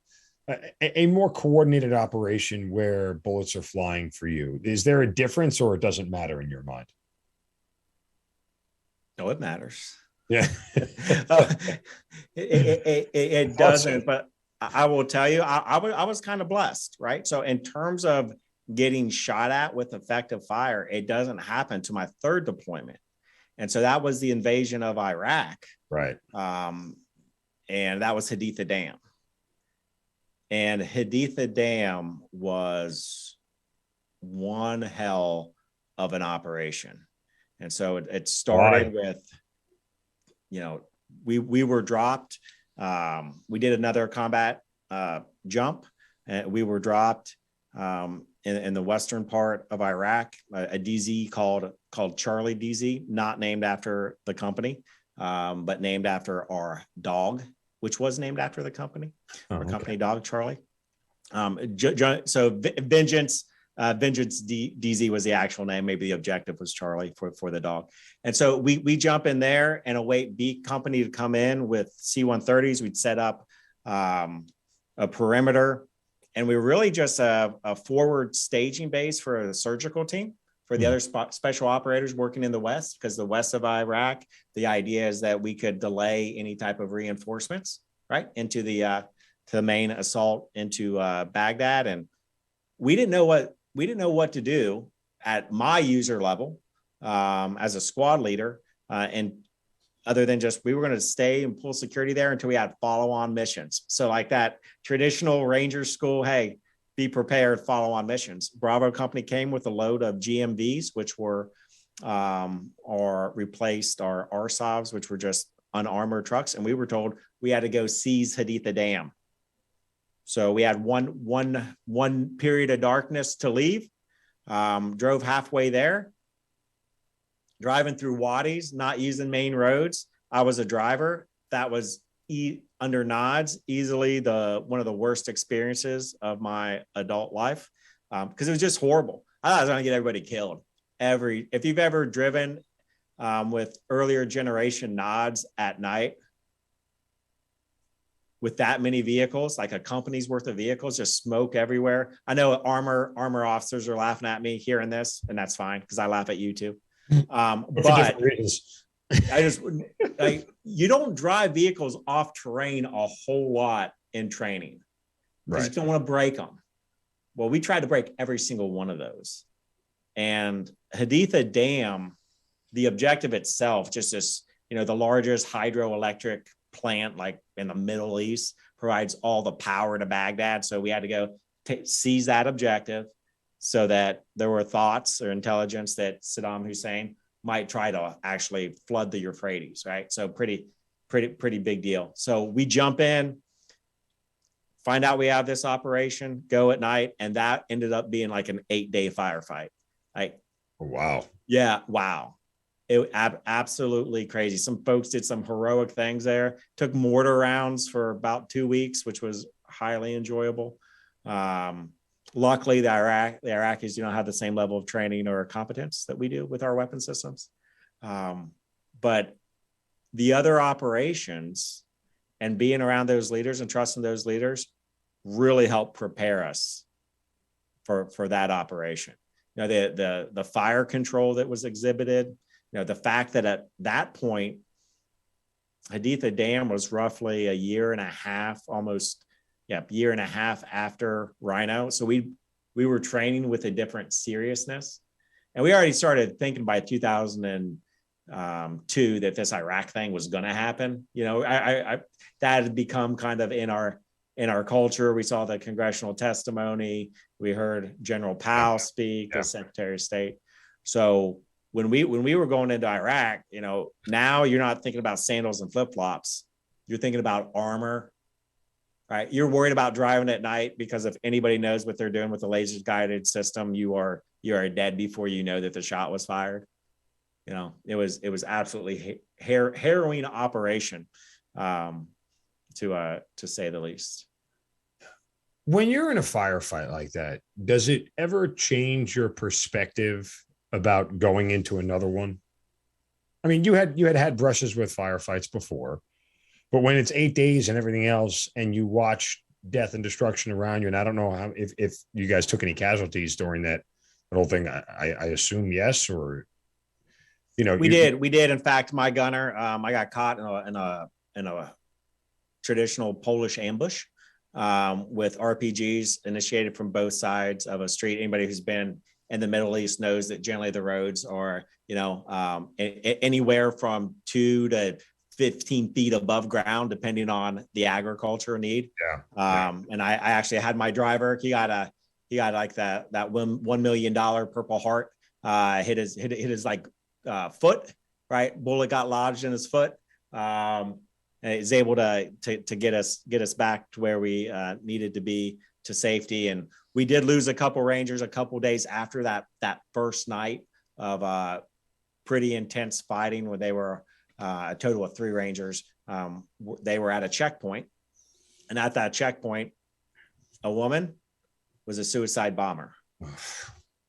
a more coordinated operation where bullets are flying for you, is there a difference, or it doesn't matter in your mind? No, it matters. Yeah. It doesn't, but I will tell you, I was kind of blessed, right? So in terms of getting shot at with effective fire, it doesn't happen to my 3rd deployment. And so that was the invasion of Iraq. Right. And that was Haditha Dam. And Haditha Dam was one hell of an operation. And so it started with, we were dropped. We did another combat jump, and we were dropped in the western part of Iraq, a DZ called Charlie DZ, not named after the company, but named after our dog, which was named after the company, our company dog, Charlie. So Vengeance DZ was the actual name. Maybe the objective was Charlie for the dog. And so we jump in there and await B company to come in with C-130s. We'd set up a perimeter, and we were really just a forward staging base for the surgical team, for the other special operators working in the West, because the west of Iraq, the idea is that we could delay any type of reinforcements, right, into the main assault into Baghdad. And we didn't know what to do at my user level as a squad leader, and other than just we were going to stay and pull security there until we had follow-on missions. So like that traditional Ranger school, hey, be prepared, follow-on missions. Bravo Company came with a load of GMVs, which were or replaced our RSOVs, which were just unarmored trucks, and we were told we had to go seize Haditha Dam. So we had one period of darkness to leave. Drove halfway there, driving through wadis, not using main roads. I was a driver. That was under nods, easily one of the worst experiences of my adult life, because it was just horrible. I thought I was going to get everybody killed. If you've ever driven with earlier generation nods at night, with that many vehicles, like a company's worth of vehicles, just smoke everywhere. I know armor officers are laughing at me hearing this, and that's fine because I laugh at you too. But you don't drive vehicles off terrain a whole lot in training, because you don't want to break them. Well, we tried to break every single one of those. And Haditha Dam, the objective itself, just this, the largest hydroelectric plant like in the Middle East, provides all the power to Baghdad. So we had to go seize that objective, so that there were thoughts or intelligence that Saddam Hussein might try to actually flood the Euphrates, right? So pretty big deal. So we jump in, find out we have this operation, go at night, and that ended up being like an 8-day firefight. Like, wow. Yeah, wow. It absolutely crazy. Some folks did some heroic things there. Took mortar rounds for about 2 weeks, which was highly enjoyable. Luckily, the Iraqis do not have the same level of training or competence that we do with our weapon systems. But the other operations and being around those leaders and trusting those leaders really helped prepare us for that operation. The fire control that was exhibited, the fact that at that point, Haditha Dam was roughly a year and a half after Rhino. So we were training with a different seriousness. And we already started thinking by 2002 that this Iraq thing was going to happen. That had become kind of in our culture. We saw the congressional testimony. We heard General Powell speak as Secretary of State. So when we were going into Iraq, now you're not thinking about sandals and flip-flops. You're thinking about armor, right? You're worried about driving at night, because if anybody knows what they're doing with the laser guided system, you are dead before you know that the shot was fired. It was absolutely harrowing operation, to say the least. When you're in a firefight like that, does it ever change your perspective about going into another one? I mean, you had brushes with firefights before, but when it's 8 days and everything else, and you watch death and destruction around you, and I don't know if you guys took any casualties during that whole thing. I assume yes, or we did. In fact, my gunner, I got caught in a traditional Polish ambush with RPGs initiated from both sides of a street. Anybody who's been in the Middle East knows that generally the roads are, anywhere from 2 to 15 feet above ground, depending on the agriculture need. And I actually had my driver, he got like that $1 million Purple Heart, hit his like foot, right? Bullet got lodged in his foot. And he's able to get us back to where we needed to be, to safety. And we did lose a couple Rangers a couple days after that first night of pretty intense fighting, where they were a total of 3 Rangers. They were at a checkpoint, and at that checkpoint, a woman was a suicide bomber.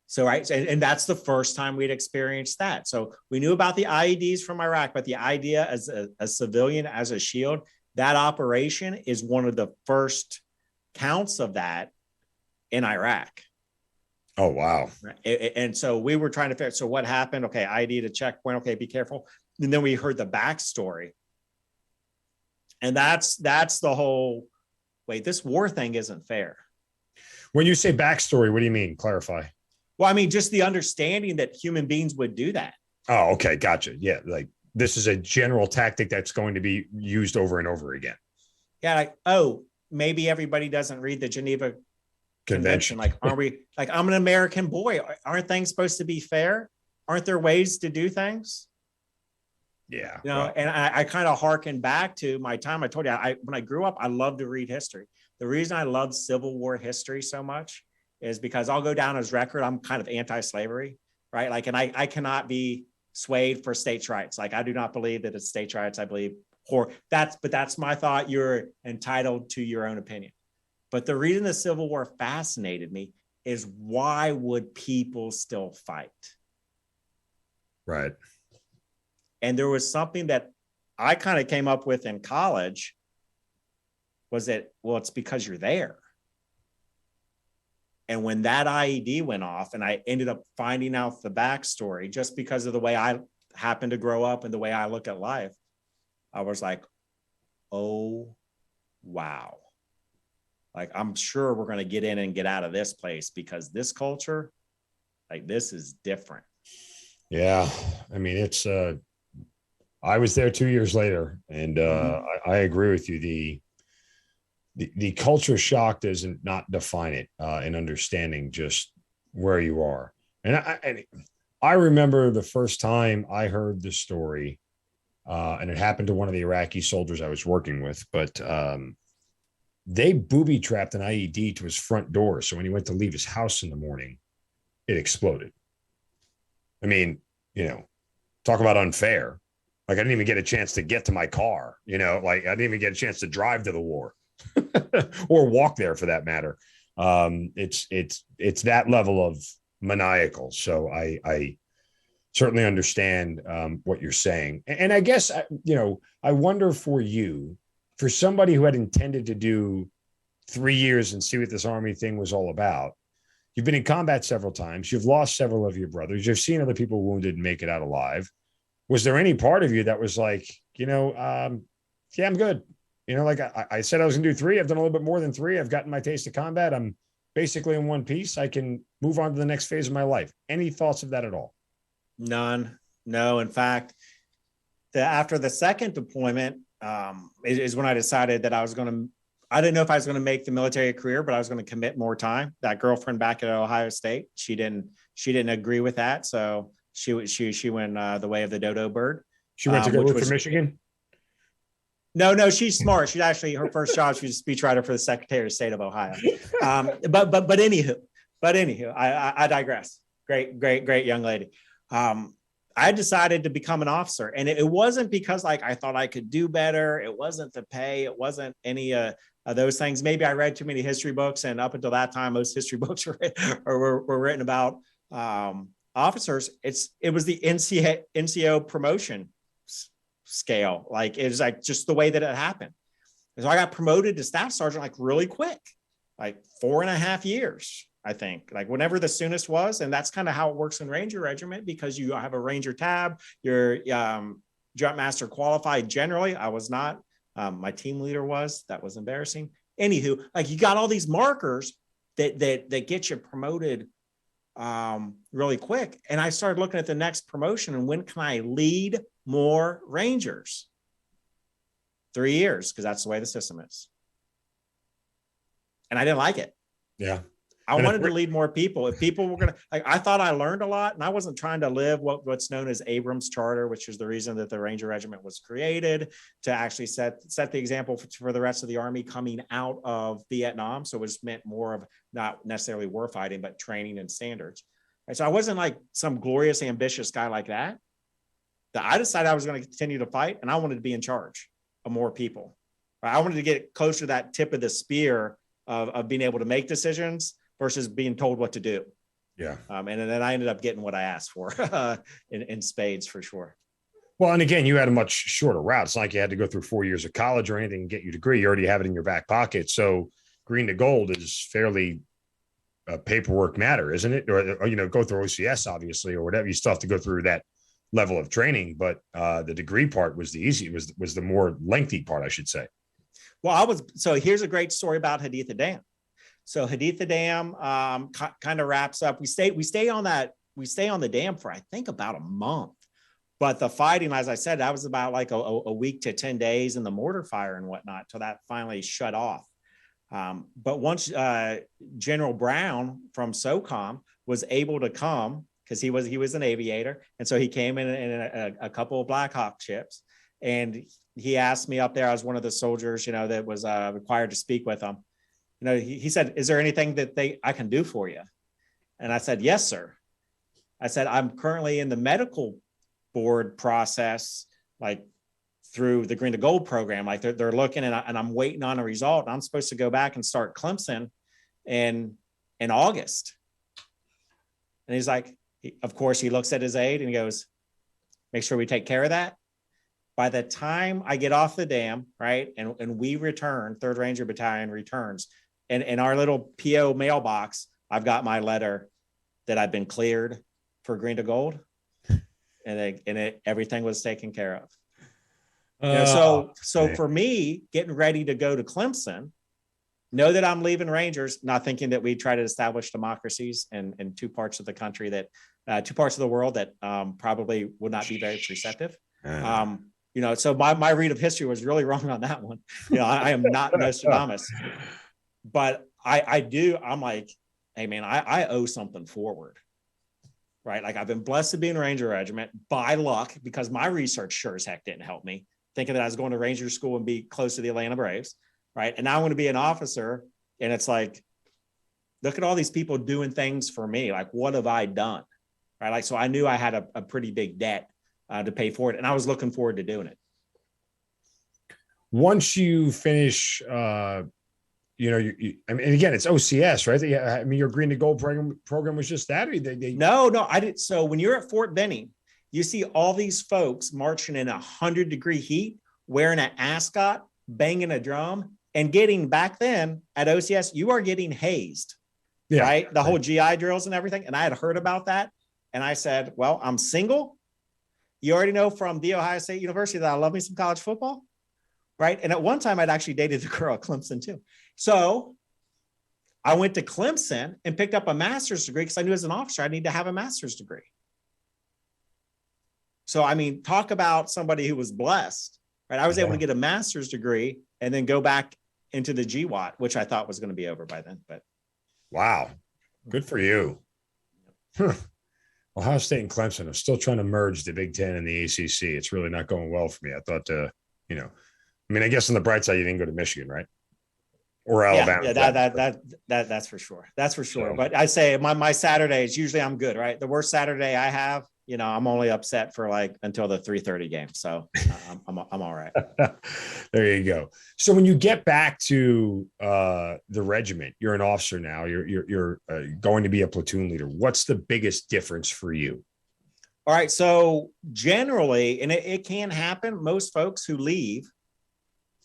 So, right. And that's the first time we'd experienced that. So we knew about the IEDs from Iraq, but the idea as a civilian, as a shield, that operation is one of the first counts of that in Iraq. Oh, wow. And so we were trying to figure, so what happened? Okay, ID to checkpoint. Okay, be careful. And then we heard the backstory. And that's the whole, wait, this war thing isn't fair. When you say backstory, what do you mean? Clarify. Well, I mean, just the understanding that human beings would do that. Oh, okay. Gotcha. Yeah. Like, this is a general tactic that's going to be used over and over again. Yeah. Like, oh, maybe everybody doesn't read the Geneva Convention. Like, aren't we, like, I'm an American boy. Aren't things supposed to be fair? Aren't there ways to do things? Yeah. You know, well, and I kind of harken back to my time. I told you, when I grew up, I loved to read history. The reason I loved Civil War history so much is because I'll go down as record. I'm kind of anti-slavery, right? Like, and I cannot be swayed for states' rights. Like, I do not believe that it's states' rights. I believe but that's my thought. You're entitled to your own opinion. But the reason the Civil War fascinated me is, why would people still fight? Right. And there was something that I kind of came up with in college, was that, well, it's because you're there. And when that IED went off, and I ended up finding out the backstory, just because of the way I happened to grow up and the way I look at life, I was like, oh, wow. Like, I'm sure we're going to get in and get out of this place, because this culture, like, this is different. Yeah. I mean, it's, I was there 2 years later, and I agree with you. The culture shock doesn't not define it in understanding just where you are. And I remember the first time I heard the story, and it happened to one of the Iraqi soldiers I was working with, but they booby trapped an IED to his front door. So when he went to leave his house in the morning, it exploded. I mean, you know, talk about unfair. Like, I didn't even get a chance to get to my car, you know, like, I didn't even get a chance to drive to the war or walk there, for that matter. It's that level of maniacal. So I certainly understand what you're saying. And I guess, you know, I wonder for you, for somebody who had intended to do 3 years and see what this Army thing was all about. You've been in combat several times. You've lost several of your brothers. You've seen other people wounded and make it out alive. Was there any part of you that was like, you know, yeah, I'm good. You know, like I said, I was gonna do 3. I've done a little bit more than 3. I've gotten my taste of combat. I'm basically in one piece. I can move on to the next phase of my life. Any thoughts of that at all? None. No. In fact, after the second deployment is when I decided that I didn't know if I was going to make the military a career, but I was going to commit more time. That girlfriend back at Ohio State, she didn't agree with that. So she went the way of the dodo bird. She went to go root for Michigan. No, she's smart. She's actually, her first job, she was a speechwriter for the Secretary of State of Ohio. But anywho, I digress. Great young lady. I decided to become an officer, and it wasn't because, like, I thought I could do better. It wasn't the pay. It wasn't any of those things. Maybe I read too many history books, and up until that time, most history books were written about officers. It was the NCO promotion scale. Like, it was like just the way that it happened. And so I got promoted to staff sergeant like really quick, like 4.5 years. I think, like, whenever the soonest was. And that's kind of how it works in Ranger Regiment, because you have a Ranger tab, you're Jump Master qualified. Generally, I was not. My team leader was. That was embarrassing. Anywho, like, you got all these markers that get you promoted really quick. And I started looking at the next promotion, and when can I lead more Rangers? 3 years because that's the way the system is. And I didn't like it. Yeah. I wanted to lead more people. If people were going to, I thought I learned a lot, and I wasn't trying to live what's known as Abrams Charter, which is the reason that the Ranger Regiment was created, to actually set the example for the rest of the Army coming out of Vietnam. So it was meant more of not necessarily war fighting, but training and standards. Right? So I wasn't like some glorious, ambitious guy like that. I decided I was going to continue to fight, and I wanted to be in charge of more people. Right? I wanted to get closer to that tip of the spear of being able to make decisions versus being told what to do. Yeah. And then I ended up getting what I asked for in spades for sure. Well, and again, you had a much shorter route. It's not like you had to go through 4 years of college or anything and get your degree. You already have it in your back pocket. So green to gold is fairly a paperwork matter, isn't it? Or, you know, go through OCS, obviously, or whatever. You still have to go through that level of training, but the degree part was the easy, was the more lengthy part, I should say. Well, so here's a great story about Haditha Dam. So Haditha Dam kind of wraps up. We stay on the dam for, I think, about a month. But the fighting, as I said, that was about like a week to 10 days, and the mortar fire and whatnot, till that finally shut off. But once General Brown from SOCOM was able to come, because he was an aviator, and so he came in a couple of Black Hawk ships, and he asked me up there. I was one of the soldiers, you know, that was required to speak with him. You know, he said, "Is there anything that I can do for you?" And I said, "Yes, sir." I said, "I'm currently in the medical board process, like through the Green to Gold program. Like they're looking, and I'm waiting on a result. I'm supposed to go back and start Clemson in August." And he's like, of course, he looks at his aide and he goes, "Make sure we take care of that." By the time I get off the dam, right, and we return, 3rd Ranger Battalion returns, and in our little PO mailbox, I've got my letter that I've been cleared for Green to Gold, and everything was taken care of. You know, so for me, getting ready to go to Clemson, know that I'm leaving Rangers, not thinking that we try to establish democracies in 2 parts of the country that 2 parts of the world that probably would not be very receptive. You know, so my read of history was really wrong on that one. You know, I am not Nostradamus, but I'm like, hey man, I owe something forward, right? Like I've been blessed to be in Ranger Regiment by luck, because my research sure as heck didn't help me, thinking that I was going to Ranger School and be close to the Atlanta Braves, right? And now I want to be an officer, and it's like, look at all these people doing things for me. Like, what have I done, right? Like, so I knew I had a pretty big debt to pay for it, and I was looking forward to doing it. Once you finish, you know, I mean, again, it's OCS, right? Yeah, I mean, your Green to Gold program was just that. Or No, I did. So when you're at Fort Benning, you see all these folks marching in 100-degree heat, wearing an ascot, banging a drum, and getting, back then at OCS, you are getting hazed, right? The whole GI drills and everything. And I had heard about that, and I said, well, I'm single. You already know from The Ohio State University that I love me some college football, right? And at one time, I'd actually dated the girl at Clemson too. So I went to Clemson and picked up a master's degree, because I knew as an officer, I need to have a master's degree. So, I mean, talk about somebody who was blessed, right? I was able to get a master's degree and then go back into the GWAT, which I thought was going to be over by then. But wow, good for you. Huh. Ohio State and Clemson are still trying to merge the Big Ten and the ACC. It's really not going well for me. I thought, you know, I mean, I guess on the bright side, you didn't go to Michigan, right? Or Alabama. Yeah, that's for sure. That's for sure. So, but I say my Saturdays, usually I'm good, right? The worst Saturday I have, you know, I'm only upset for like until the 3:30 game. So I'm all right. There you go. So when you get back to the regiment, you're an officer now, you're going to be a platoon leader. What's the biggest difference for you? All right. So generally, and it can happen, most folks who leave,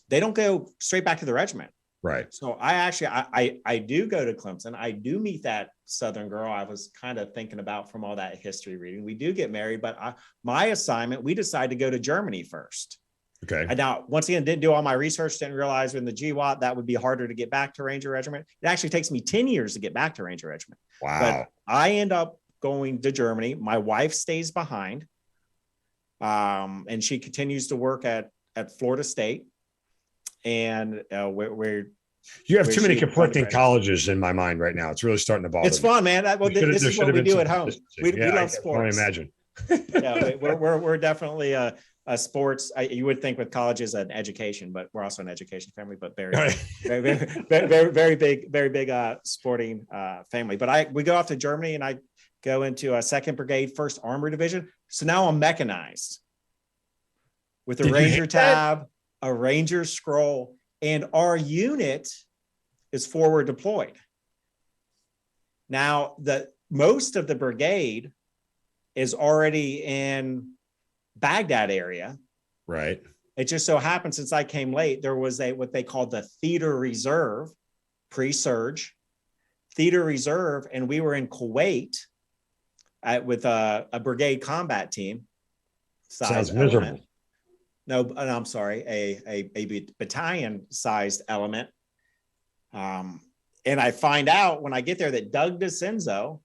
they don't go straight back to the regiment. Right. So I do go to Clemson. I do meet that Southern girl I was kind of thinking about from all that history reading. We do get married, but my assignment, we decided to go to Germany first. Okay. And now, once again, didn't do all my research, didn't realize in the GWAT that would be harder to get back to Ranger Regiment. It actually takes me 10 years to get back to Ranger Regiment. Wow. But I end up going to Germany. My wife stays behind, and she continues to work at Florida State. and we're you have we're too many shooting conflicting fundraisers. colleges in my mind right now. It's really starting to bother It's me. fun, man. This is what we do at home. We Yeah, love I can only sports. imagine. Yeah, we're definitely a sports. You would think with college is an education, but we're also an education family. But very big sporting family. But we go off to Germany, and I go into a 2nd Brigade, 1st Armored Division. So now I'm mechanized with a Ranger tab, a Ranger scroll, and our unit is forward deployed. Now, most of the brigade is already in Baghdad area. Right. It just so happened, since I came late, there was what they called the theater reserve, pre-surge theater reserve, and we were in Kuwait with a brigade combat team. Sounds miserable. No, I'm sorry, a battalion-sized element. And I find out when I get there that Doug DeCenzo,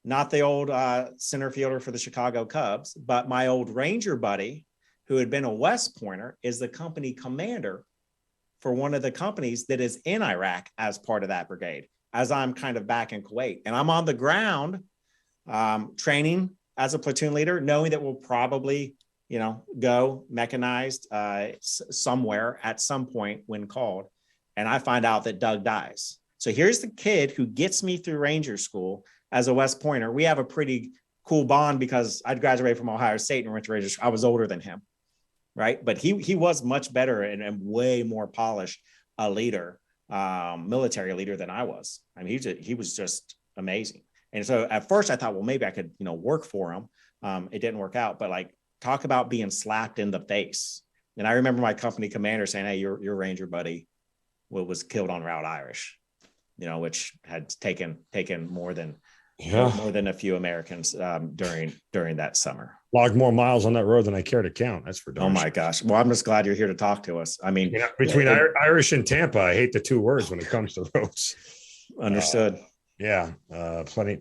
not the old center fielder for the Chicago Cubs, but my old Ranger buddy, who had been a West Pointer, is the company commander for one of the companies that is in Iraq as part of that brigade, as I'm kind of back in Kuwait. And I'm on the ground training as a platoon leader, knowing that we'll probably, go mechanized somewhere at some point when called. And I find out that Doug dies. So here's the kid who gets me through Ranger school as a West Pointer. We have a pretty cool bond because I'd graduated from Ohio State and went to Ranger school. I was older than him, right? But he was much better and way more polished a leader, military leader than I was. I mean, he was just amazing. And so at first I thought, well, maybe I could, work for him. It didn't work out, but talk about being slapped in the face. And I remember my company commander saying, hey, your Ranger buddy was killed on Route Irish, which had taken more than a few Americans during that summer. Logged more miles on that road than I care to count. That's for darn. Oh my gosh. Well, I'm just glad you're here to talk to us. I mean, between Irish and Tampa, I hate the two words when it comes to roads. Understood. Plenty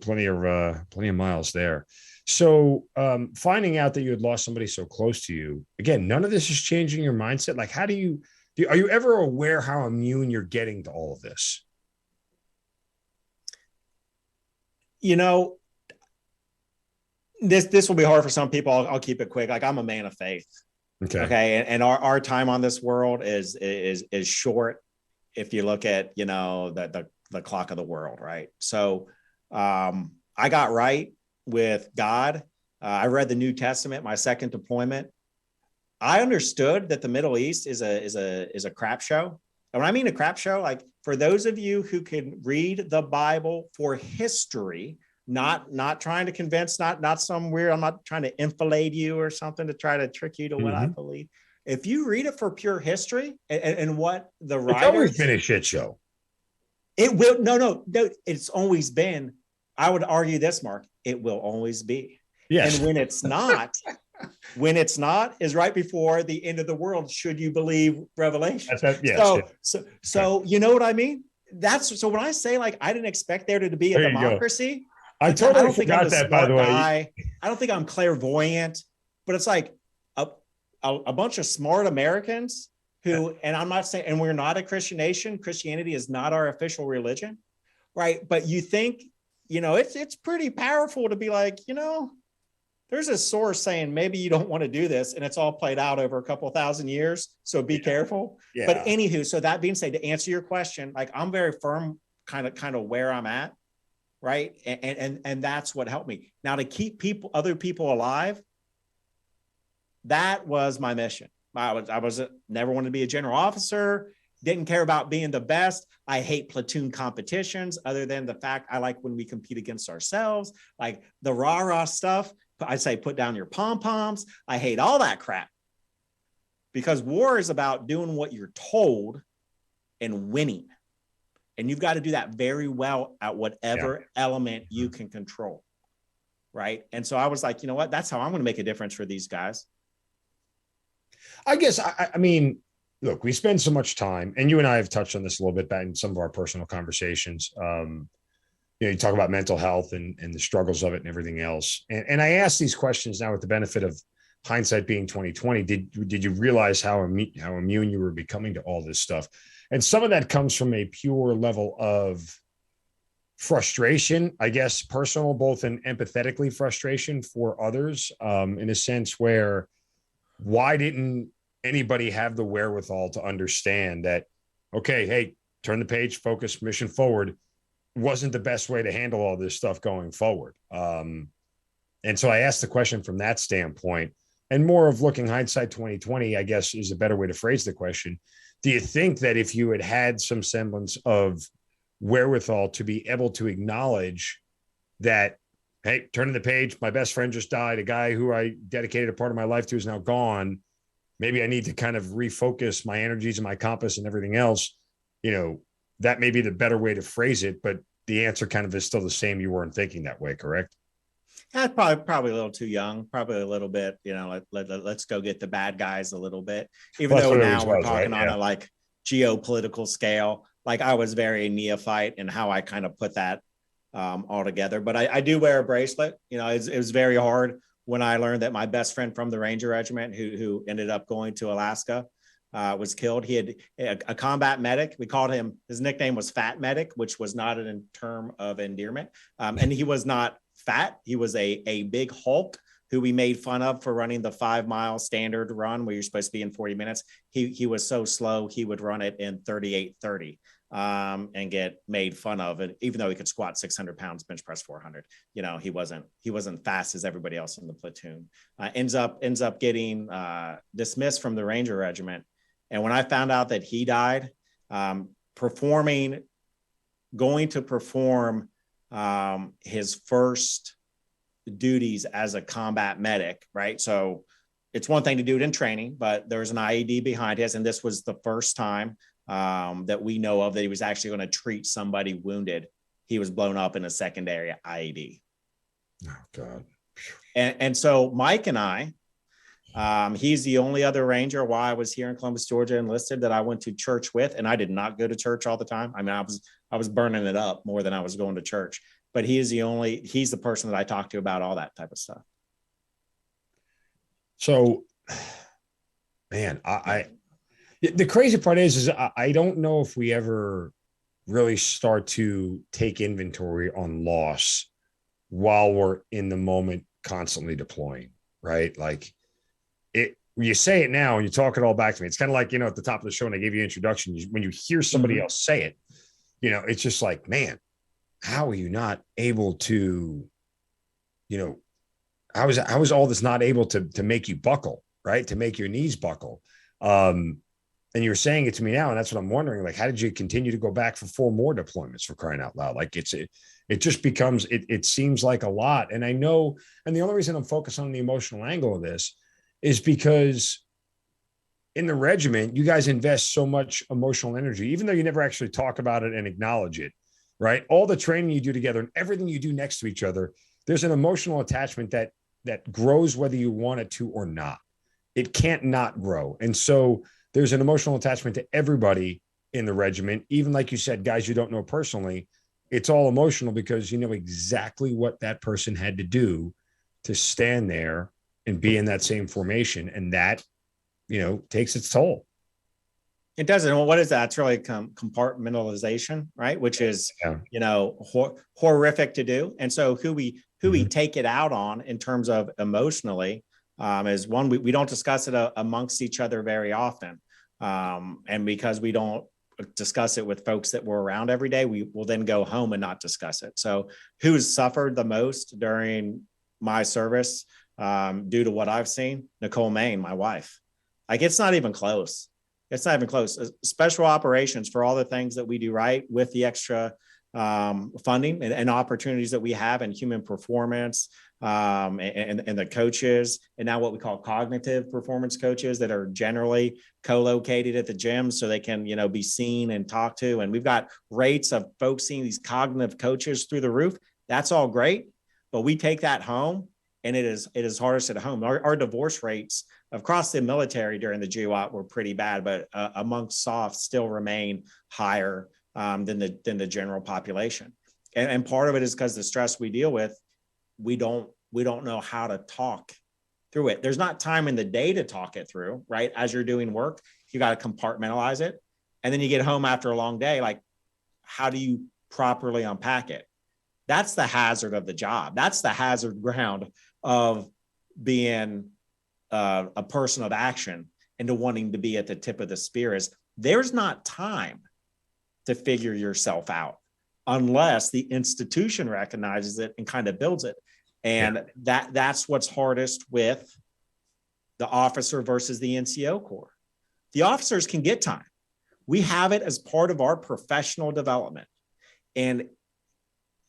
of miles there. So finding out that you had lost somebody so close to you, again, none of this is changing your mindset. How do you are you ever aware how immune you're getting to all of this? This will be hard for some people. I'll keep it quick. I'm a man of faith. Okay. And our time on this world is short. If you look at, the clock of the world. Right. So I got right with God. I read the New Testament, my 2nd deployment. I understood that the Middle East is a crap show. And when I mean a crap show, for those of you who can read the Bible for history, not trying to convince, not some weird, I'm not trying to inflate you or something to try to trick you to what I believe. If you read it for pure history and what the writers, it's always been a shit show. It will no. It's always been. I would argue this, Mark. It will always be. Yes. And when it's not, is right before the end of the world. Should you believe Revelation? So you know what I mean? So when I say I didn't expect there to be a democracy. I totally forgot that, by the way. I don't think I'm clairvoyant, but it's a bunch of smart Americans who, and I'm not saying, and we're not a Christian nation. Christianity is not our official religion, right? But you think, it's pretty powerful to be there's a source saying maybe you don't want to do this, and it's all played out over a couple thousand years. So be careful. Yeah. But anywho, so that being said, to answer your question, I'm very firm, kind of where I'm at, right? And that's what helped me. Now to keep other people alive, that was my mission. I was never wanted to be a general officer. Didn't care about being the best. I hate platoon competitions, other than the fact I like when we compete against ourselves, the rah-rah stuff. I say, put down your pom-poms. I hate all that crap, because war is about doing what you're told and winning. And you've got to do that very well at whatever element you can control. Right. And so I was like, you know what? That's how I'm going to make a difference for these guys. I guess, I mean, look, we spend so much time, and you and I have touched on this a little bit back in some of our personal conversations. You talk about mental health and the struggles of it and everything else. And I ask these questions now with the benefit of hindsight being 2020, did you realize how immune you were becoming to all this stuff? And some of that comes from a pure level of frustration, I guess, personal, both in empathetically frustration for others, in a sense where why didn't anybody have the wherewithal to understand that, okay, hey, turn the page, focus, mission forward wasn't the best way to handle all this stuff going forward. And so I asked the question from that standpoint, and more of looking hindsight 2020, I guess, is a better way to phrase the question. Do you think that if you had had some semblance of wherewithal to be able to acknowledge that, hey, turning the page, my best friend just died, a guy who I dedicated a part of my life to is now gone, maybe I need to kind of refocus my energies and my compass and everything else, that may be the better way to phrase it, but the answer kind of is still the same. You weren't thinking that way, correct? That's probably a little too young, probably a little bit, let's go get the bad guys a little bit, even though now we're talking on a like geopolitical scale. Like I was very neophyte in how I kind of put that all together, but I do wear a bracelet. It was very hard when I learned that my best friend from the Ranger Regiment who ended up going to Alaska was killed. He had a combat medic. We called him, his nickname was Fat Medic, which was not a term of endearment. And he was not fat. He was a big Hulk who we made fun of for running the 5-mile standard run where you're supposed to be in 40 minutes. He was so slow, he would run it in 38:30 and get made fun of. And even though he could squat 600 pounds, bench press 400, he wasn't fast as everybody else in the platoon. Ends up getting dismissed from the Ranger Regiment. And when I found out that he died, going to perform his first duties as a combat medic, right? So it's one thing to do it in training, but there's an IED behind his, and this was the first time that we know of that he was actually going to treat somebody wounded. He was blown up in a secondary IED. Oh God. And so Mike and I, he's the only other Ranger while I was here in Columbus, Georgia, enlisted that I went to church with, and I did not go to church all the time. I mean, I was burning it up more than I was going to church, but he's the person that I talk to about all that type of stuff. So, man, the crazy part is I don't know if we ever really start to take inventory on loss while we're in the moment constantly deploying, right? Like you say it now and you talk it all back to me. It's kind of like, at the top of the show when I gave you introduction, when you hear somebody else say it, it's just like, man, how are you not able to, how is all this not able to make you buckle, right? To make your knees buckle. And you're saying it to me now, and that's what I'm wondering. Like, how did you continue to go back for 4 more deployments, for crying out loud? Like it just becomes, it seems like a lot. And I know, and the only reason I'm focused on the emotional angle of this is because in the regiment, you guys invest so much emotional energy, even though you never actually talk about it and acknowledge it, right? All the training you do together and everything you do next to each other, there's an emotional attachment that grows whether you want it to or not. It can't not grow. And so there's an emotional attachment to everybody in the regiment, even like you said, guys you don't know personally. It's all emotional because you know exactly what that person had to do to stand there and be in that same formation. And that, takes its toll. It doesn't. Well, what is that? It's really compartmentalization, right? Which is, horrific to do. And so who we take it out on in terms of emotionally is one, we don't discuss it amongst each other very often. And because we don't discuss it with folks that we're around every day, we will then go home and not discuss it. So who's suffered the most during my service due to what I've seen? Nicole Mayne, my wife. Like, it's not even close. It's not even close. Special operations, for all the things that we do right with the extra funding and opportunities that we have in human performance and the coaches, and now what we call cognitive performance coaches that are generally co-located at the gym so they can, be seen and talked to. And we've got rates of folks seeing these cognitive coaches through the roof. That's all great, but we take that home and it is hardest at home. Our divorce rates across the military during the GWOT were pretty bad, but amongst SOF still remain higher than the general population. And part of it is because the stress we deal with, we don't know how to talk through it. There's not time in the day to talk it through, right? As you're doing work, you got to compartmentalize it. And then you get home after a long day, like, how do you properly unpack it? That's the hazard of the job. That's the hazard ground of being a person of action and to wanting to be at the tip of the spear. Is there's not time to figure yourself out unless the institution recognizes it and kind of builds it. And that's what's hardest with the officer versus the NCO Corps. The officers can get time. We have it as part of our professional development. And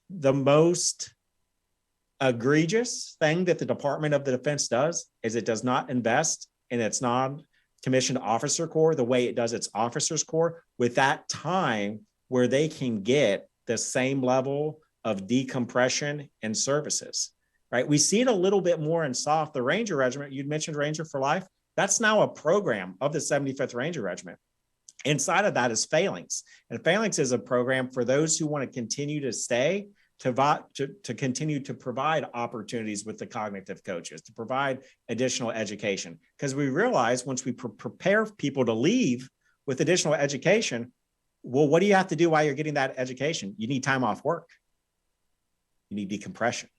the most egregious thing that the Department of the Defense does is it does not invest in its non-commissioned officer corps the way it does its officers corps, with that time where they can get the same level of decompression and services, right? We see it a little bit more in soft. The Ranger Regiment, you'd mentioned Ranger for Life. That's now a program of the 75th Ranger Regiment. Inside of that is Phalanx. And Phalanx is a program for those who want to continue to stay, to continue to provide opportunities with the cognitive coaches, to provide additional education. Because we realize once we prepare people to leave with additional education, well, what do you have to do while you're getting that education? You need time off work. You need decompression.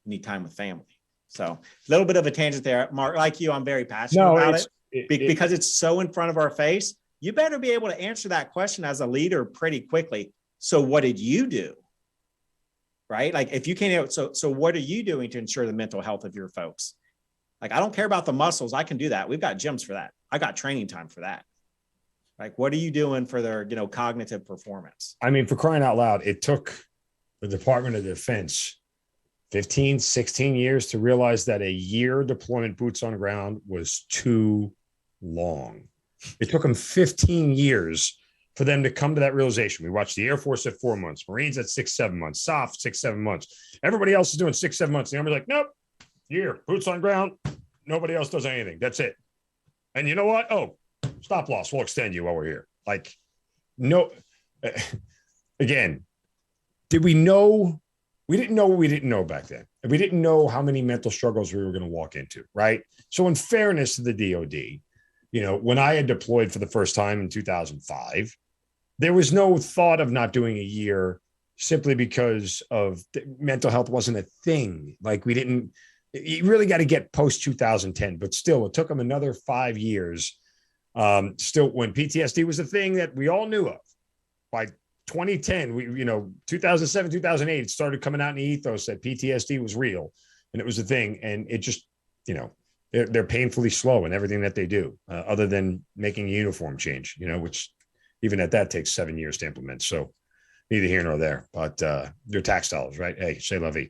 You need time with family. So a little bit of a tangent there. Mark, like you, I'm very passionate about it because it's so in front of our face. You better be able to answer that question as a leader pretty quickly. So what did you do? Right? Like if you can't, so what are you doing to ensure the mental health of your folks? Like, I don't care about the muscles. I can do that. We've got gyms for that. I got training time for that. Like, what are you doing for their, cognitive performance? I mean, for crying out loud, it took the Department of Defense 15, 16 years to realize that a year deployment boots on ground was too long. It took them 15 years for them to come to that realization. We watched the Air Force at 4 months, Marines at 6-7 months, SOF 6-7 months. Everybody else is doing 6-7 months. The Army's like, nope, year, boots on ground. Nobody else does anything. That's it. And you know what? Oh, stop loss. We'll extend you while we're here. Like, no, again, did we know? We didn't know what we didn't know back then. And we didn't know how many mental struggles we were going to walk into, right? So in fairness to the DOD, when I had deployed for the first time in 2005, there was no thought of not doing a year simply because of mental health wasn't a thing. Like you really got to get post 2010, but still it took them another 5 years. Still when PTSD was a thing that we all knew of. By 2010, 2007, 2008, it started coming out in the ethos that PTSD was real and it was a thing. And it just, they're painfully slow in everything that they do, other than making a uniform change, which even at that takes 7 years to implement. So neither here nor there, but your tax dollars, right? Hey, say la vie.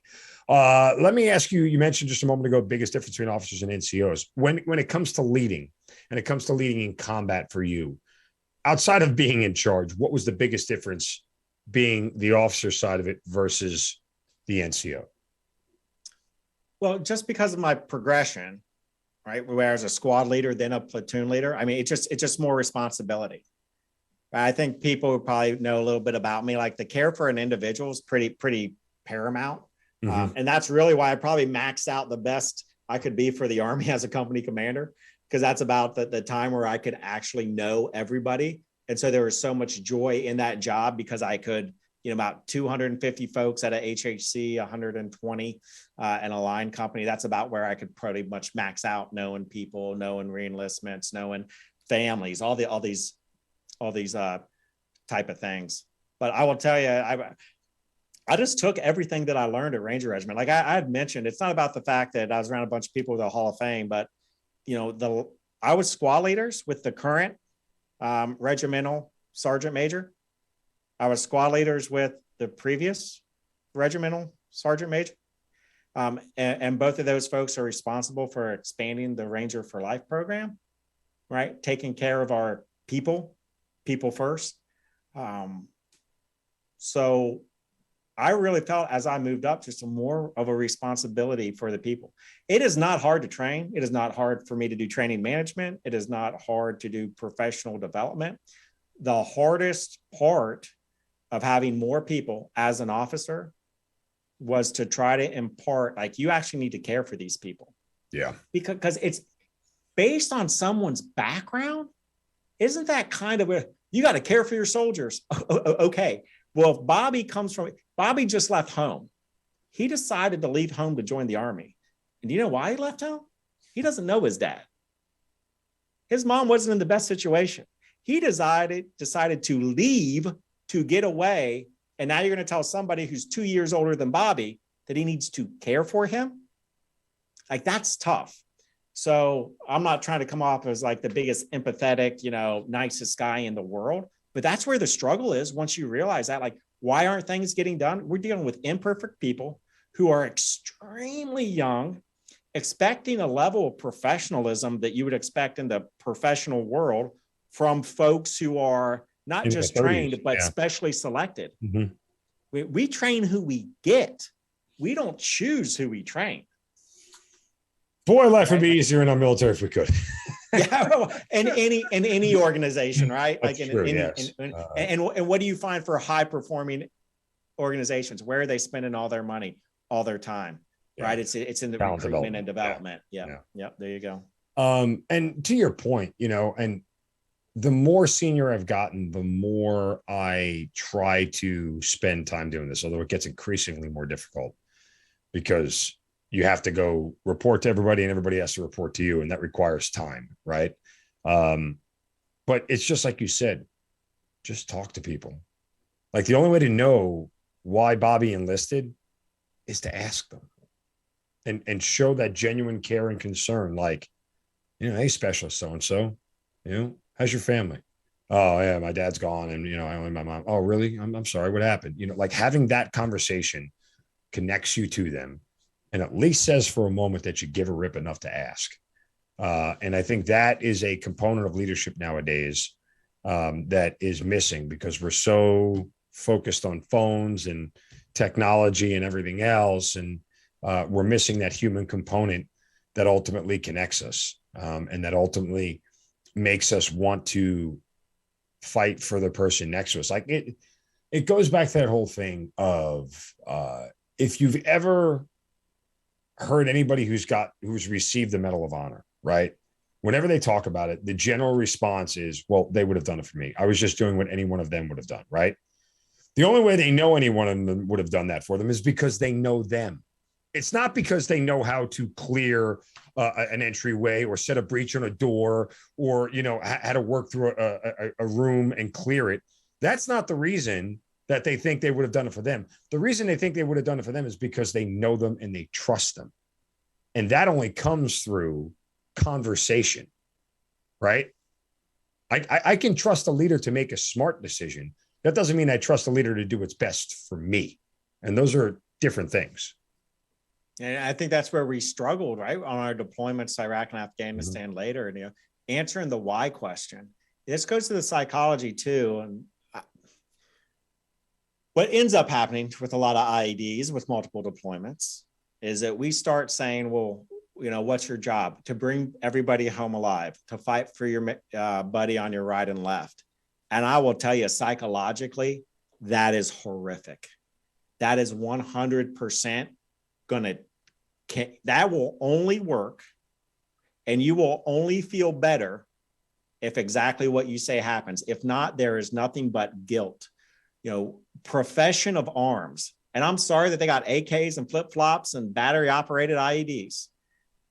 Let me ask you, you mentioned just a moment ago, biggest difference between officers and NCOs. When it comes to leading and it comes to leading in combat for you, outside of being in charge, what was the biggest difference being the officer side of it versus the NCO? Well, just because of my progression, right? Where I was a squad leader, then a platoon leader. I mean, it's just more responsibility. I think people would probably know a little bit about me. Like the care for an individual is pretty paramount. Mm-hmm. And that's really why I probably maxed out the best I could be for the Army as a company commander, because that's about the time where I could actually know everybody. And so there was so much joy in that job because I could, about 250 folks at a HHC, 120 and a line company. That's about where I could pretty much max out knowing people, knowing reenlistments, knowing families, all these type of things. But I will tell you, I just took everything that I learned at Ranger Regiment. Like I had mentioned, it's not about the fact that I was around a bunch of people with a Hall of Fame, but I was squad leaders with the current regimental sergeant major. I was squad leaders with the previous regimental sergeant major. And both of those folks are responsible for expanding the Ranger for Life program, right? Taking care of our people first. So I really felt as I moved up, just more of a responsibility for the people. It is not hard to train. It is not hard for me to do training management. It is not hard to do professional development. The hardest part of having more people as an officer was to try to impart, like, you actually need to care for these people. Yeah. Because it's based on someone's background. Isn't that kind of you got to care for your soldiers? Okay. Well, if Bobby just left home. He decided to leave home to join the Army. And do you know why he left home? He doesn't know his dad. His mom wasn't in the best situation. He decided to leave to get away. And now you're going to tell somebody who's 2 years older than Bobby that he needs to care for him? Like, that's tough. So I'm not trying to come off as like the biggest empathetic, nicest guy in the world, but that's where the struggle is. Once you realize that, like, why aren't things getting done? We're dealing with imperfect people who are extremely young, expecting a level of professionalism that you would expect in the professional world from folks who are not just trained, but specially selected. Mm-hmm. We train who we get. We don't choose who we train. Boy, life would be easier in our military if we could. Yeah, well, in any organization, right? Like and what do you find for high performing organizations? Where are they spending all their money, all their time? Yeah. Right? It's in the talent recruitment and development. Yeah. There you go. And to your point, and the more senior I've gotten, the more I try to spend time doing this, although it gets increasingly more difficult because you have to go report to everybody and everybody has to report to you. And that requires time. Right. But it's just like you said, just talk to people. Like, the only way to know why Bobby enlisted is to ask them and show that genuine care and concern. Like, hey, specialist so-and-so, how's your family? Oh yeah, my dad's gone. And, I only my mom. Oh, really? I'm sorry. What happened? Like, having that conversation connects you to them and at least says for a moment that you give a rip enough to ask. And I think that is a component of leadership nowadays that is missing because we're so focused on phones and technology and everything else. And we're missing that human component that ultimately connects us and that ultimately makes us want to fight for the person next to us. Like, it goes back to that whole thing of if you've ever heard anybody who's received the Medal of Honor, right? Whenever they talk about it, the general response is, well, they would have done it for me. I was just doing what any one of them would have done, right? The only way they know any one of them would have done that for them is because they know them. It's not because they know how to clear an entryway or set a breach on a door or, how to work through a room and clear it. That's not the reason that they think they would have done it for them. The reason they think they would have done it for them is because they know them and they trust them. And that only comes through conversation, right? I can trust a leader to make a smart decision. That doesn't mean I trust a leader to do what's best for me. And those are different things. And I think that's where we struggled, right? On our deployments to Iraq and Afghanistan later, and answering the why question. This goes to the psychology too. And what ends up happening with a lot of IEDs with multiple deployments is that we start saying, well, what's your job? To bring everybody home alive, to fight for your buddy on your right and left. And I will tell you, psychologically, that is horrific. That is 100% that will only work and you will only feel better if exactly what you say happens. If not, there is nothing but guilt. Profession of arms. And I'm sorry that they got AKs and flip-flops and battery operated IEDs.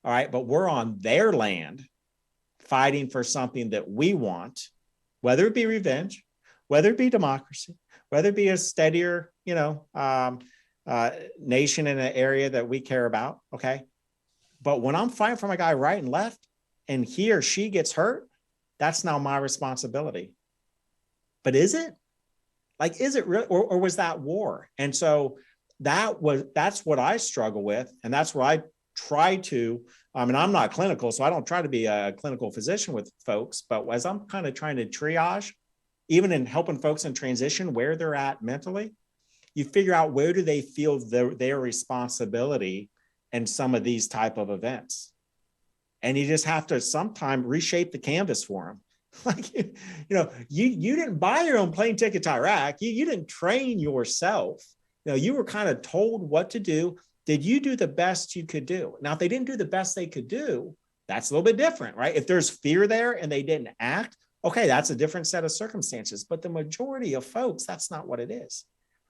All right. But we're on their land fighting for something that we want, whether it be revenge, whether it be democracy, whether it be a steadier, nation in an area that we care about. Okay. But when I'm fighting for my guy right and left and he or she gets hurt, that's now my responsibility. But is it? Like, is it real, or was that war? And so that's what I struggle with. And that's what I try to, and I'm not clinical, so I don't try to be a clinical physician with folks, but as I'm kind of trying to triage, even in helping folks in transition, where they're at mentally, you figure out where do they feel their responsibility in some of these type of events. And you just have to sometime reshape the canvas for them. Like, you didn't buy your own plane ticket to Iraq. You didn't train yourself. You were kind of told what to do. did you do the best you could do? Now, if they didn't do the best they could do, that's a little bit different, right? If there's fear there and they didn't act, okay, that's a different set of circumstances. But the majority of folks, that's not what it is,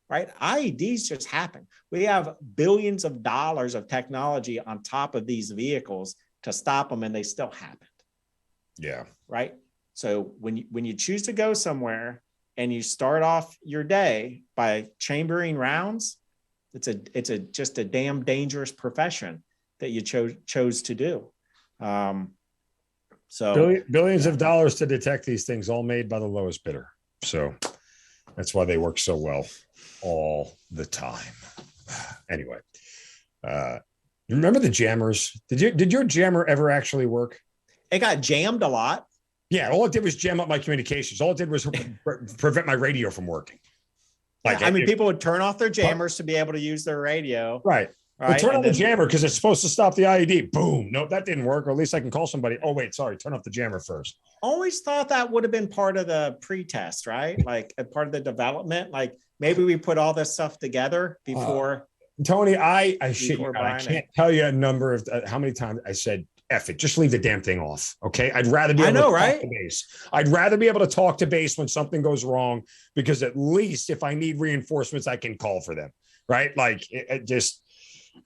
right? IEDs just happen. We have billions of dollars of technology on top of these vehicles to stop them, and they still happened. Yeah. Right. So when you choose to go somewhere and you start off your day by chambering rounds, it's just a damn dangerous profession that you chose to do. So billions of dollars to detect these things, all made by the lowest bidder. So that's why they work so well all the time. Anyway, remember the jammers? Did your jammer ever actually work? It got jammed a lot. Yeah, all it did was jam up my communications. All it did was prevent my radio from working. Like, yeah, I mean, people would turn off their jammers to be able to use their radio. Right. Well, turn on the jammer because it's supposed to stop the IED. Boom. Nope, that didn't work. Or at least I can call somebody. Oh, wait, sorry. Turn off the jammer first. Always thought that would have been part of the pre-test, right? Like a part of the development. Like maybe we put all this stuff together before. Tony, I shit you. I can't tell you a number of how many times I said, F it, just leave the damn thing off. Okay. I'd rather be able to talk to base. I'd rather be able to talk to base when something goes wrong, because at least if I need reinforcements, I can call for them. Right. Like it just,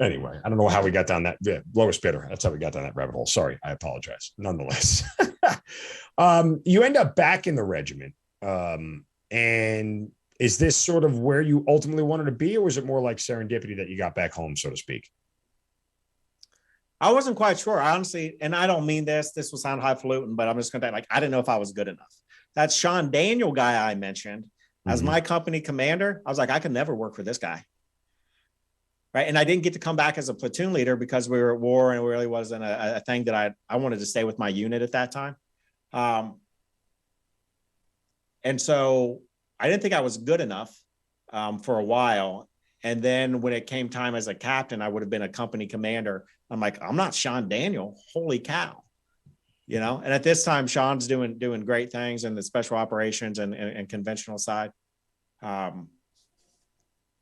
anyway, I don't know how we got down that lowest bidder. That's how we got down that rabbit hole. Sorry. I apologize. Nonetheless, you end up back in the regiment. And is this sort of where you ultimately wanted to be, or was it more like serendipity that you got back home, so to speak? I wasn't quite sure, honestly, and I don't mean this will sound highfalutin, but I'm just going to like, I didn't know if I was good enough. That Sean Daniel guy I mentioned as my company commander, I was like, I could never work for this guy. Right. And I didn't get to come back as a platoon leader because we were at war, and it really wasn't a thing that I wanted to stay with my unit at that time. And so I didn't think I was good enough for a while. And then when it came time as a captain, I would have been a company commander. I'm like, I'm not Sean Daniel. Holy cow. You know, and at this time, Sean's doing great things in the special operations and conventional side.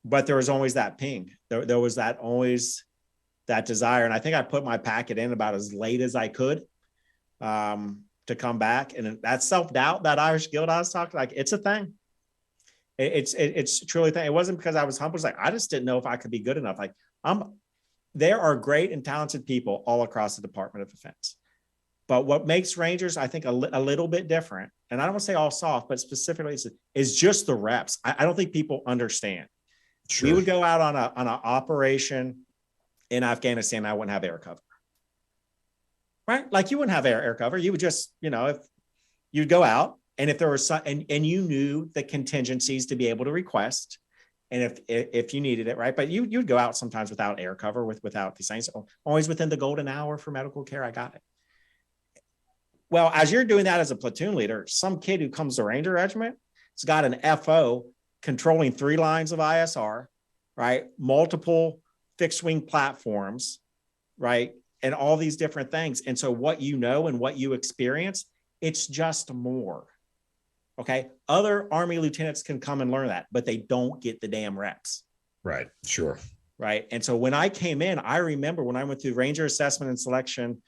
But there was always that ping. There was always that desire. And I think I put my packet in about as late as I could to come back. And that self-doubt, that Irish guilt I was talking, like, it's a thing. It's truly a thing. It wasn't because I was humble. It's like, I just didn't know if I could be good enough. Like there are great and talented people all across the Department of Defense. But what makes Rangers, I think, a little bit different, and I don't want to say all soft, but specifically is just the reps. I don't think people understand. Sure. We would go out on an operation in Afghanistan. I wouldn't have air cover. Right? Like you wouldn't have air cover. You would just, if you'd go out, and if there was some, and you knew the contingencies to be able to request, and if you needed it, right? But you'd go out sometimes without air cover, without these things. Always within the golden hour for medical care. I got it. Well, as you're doing that as a platoon leader, some kid who comes to Ranger Regiment has got an FO controlling 3 lines of ISR, right? Multiple fixed wing platforms, right? And all these different things. And so what you know and what you experience, it's just more. Okay. Other Army lieutenants can come and learn that, but they don't get the damn reps. Right. Sure. Right. And so when I came in, I remember when I went through Ranger Assessment and Selection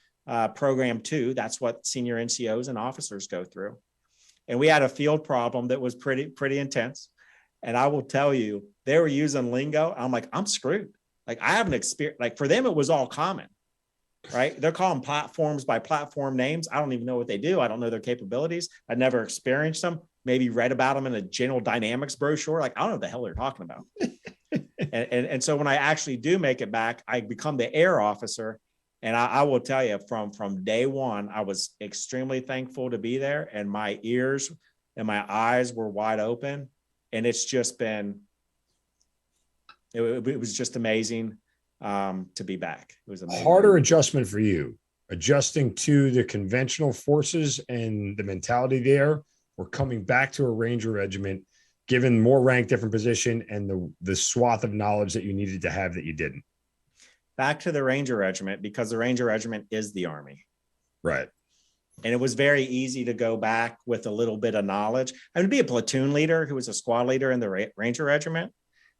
Program 2, that's what senior NCOs and officers go through. And we had a field problem that was pretty intense. And I will tell you, they were using lingo. I'm like, I'm screwed. Like I haven't experienced, like for them, it was all common. Right. They're calling platforms by platform names. I don't even know what they do. I don't know their capabilities. I never experienced them, maybe read about them in a General Dynamics brochure. Like, I don't know what the hell they're talking about. and so when I actually do make it back, I become the air officer. And I will tell you from day one, I was extremely thankful to be there, and my ears and my eyes were wide open. And it's just been, it was just amazing. To be back. It was amazing. Harder adjustment for you, adjusting to the conventional forces and the mentality there, or coming back to a Ranger regiment, given more rank, different position, and the swath of knowledge that you needed to have that you didn't. Back to the Ranger regiment, because the Ranger regiment is the Army. Right. And it was very easy to go back with a little bit of knowledge. I would be a platoon leader who was a squad leader in the Ranger regiment.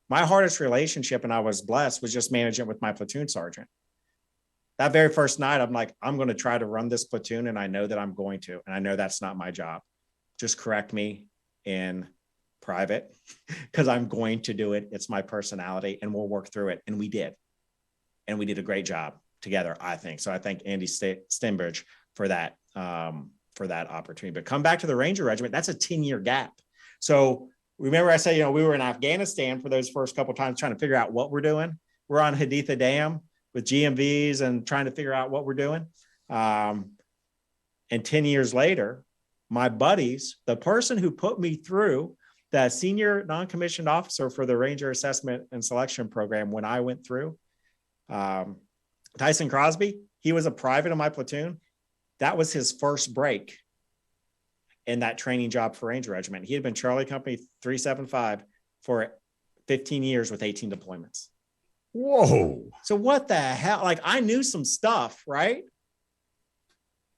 My hardest relationship, and I was blessed, was just managing with my platoon sergeant. That very first night, I'm like, I'm going to try to run this platoon, and I know that I'm going to, and I know that's not my job. Just correct me in private because I'm going to do it. It's my personality, and we'll work through it. And we did. And we did a great job together, I think. So I thank Andy Stenbridge for that opportunity. But come back to the Ranger Regiment, that's a 10-year gap. So remember I said, we were in Afghanistan for those first couple of times trying to figure out what we're doing. We're on Haditha Dam with GMVs and trying to figure out what we're doing. And 10 years later, my buddies, the person who put me through the senior non-commissioned officer for the Ranger Assessment and Selection Program when I went through, Tyson Crosby, he was a private in my platoon. That was his first break in that training job for Ranger Regiment. He had been Charlie Company 375 for 15 years with 18 deployments. Whoa. So what the hell? Like, I knew some stuff, right?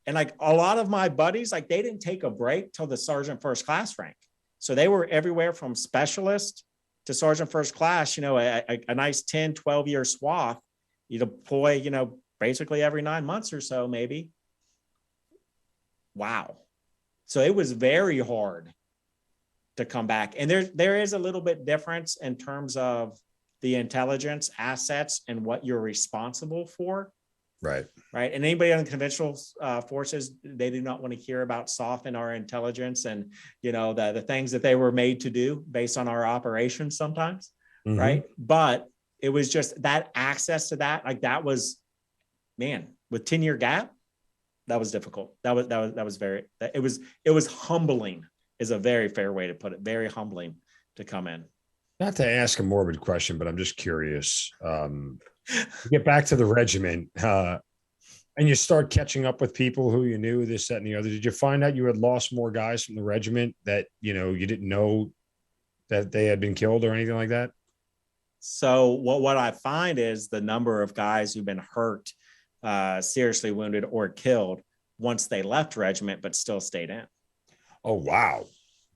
And like a lot of my buddies, like they didn't take a break till the sergeant first class rank. So they were everywhere from specialist to sergeant first class, a nice 10, 12-year swath. You deploy, basically every 9 months or so, maybe. Wow. So it was very hard to come back. And there is a little bit difference in terms of the intelligence assets and what you're responsible for. Right. Right. And anybody on the conventional forces, they do not want to hear about soften our intelligence and, the things that they were made to do based on our operations sometimes. Mm-hmm. Right. But it was just that access to that, like that was, man, with 10-year gap, that was difficult. That was very, it was humbling is a very fair way to put it. Very humbling to come in. Not to ask a morbid question, but I'm just curious. Get back to the regiment and you start catching up with people who you knew, this, that, and the other. Did you find out you had lost more guys from the regiment that, you didn't know that they had been killed or anything like that? So what I find is the number of guys who've been hurt, seriously wounded or killed once they left regiment, but still stayed in. Oh, wow.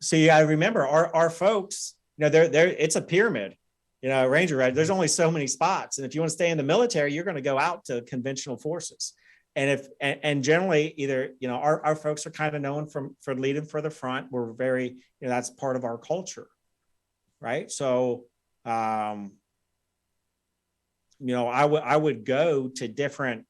So you got to remember our folks, it's a pyramid, Ranger Red, there's only so many spots. And if you want to stay in the military, you're going to go out to conventional forces. And generally either, our folks are kind of known for leading for the front. We're very, that's part of our culture. Right. So, I would go to different,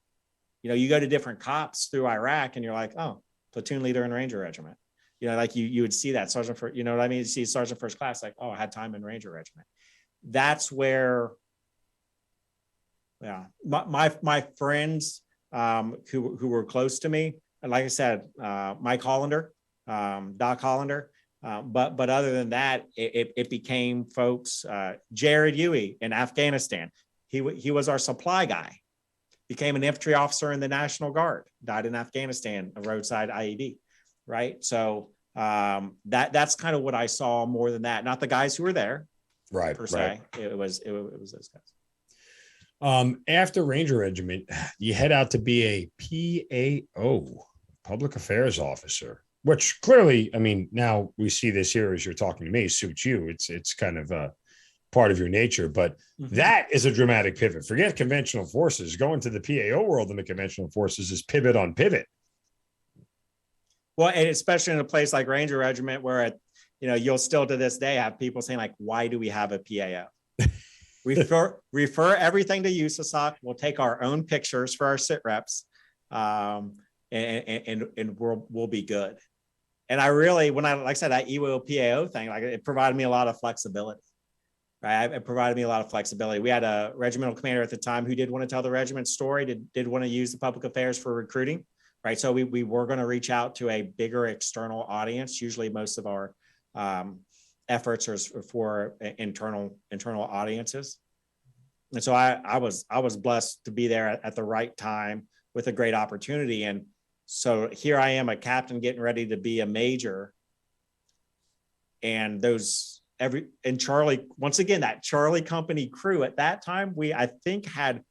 you go to different cops through Iraq and you're like, oh, platoon leader in Ranger Regiment. Like you would see that sergeant for, what I mean? You see sergeant first class, like, oh, I had time in Ranger Regiment. That's where, yeah, my friends who were close to me, and like I said, Mike Hollander, Doc Hollander, but other than that, it became folks. Jared Huey in Afghanistan, he was our supply guy, became an infantry officer in the National Guard, died in Afghanistan, a roadside IED, right? So that's kind of what I saw more than that. Not the guys who were there, right? Per se, it was those guys. After Ranger Regiment, you head out to be a PAO, Public Affairs Officer, which clearly, I mean, now we see this here as you're talking to me, suits you. It's kind of a part of your nature, but that is a dramatic pivot. Forget conventional forces. Going to the PAO world in the conventional forces is pivot on pivot. Well, and especially in a place like Ranger Regiment, where you'll still to this day have people saying like, why do we have a PAO? refer everything to USASOC. We'll take our own pictures for our sit reps, and we'll be good. And I really, like I said, that EWO PAO thing, like it provided me a lot of flexibility. Right, it provided me a lot of flexibility. We had a regimental commander at the time who did want to tell the regiment story, did want to use the public affairs for recruiting. Right, so we were going to reach out to a bigger external audience. Usually, most of our efforts are for internal audiences. And so I was blessed to be there at the right time with a great opportunity. And so here I am, a captain getting ready to be a major. And Charlie, once again, that Charlie Company crew at that time, I think had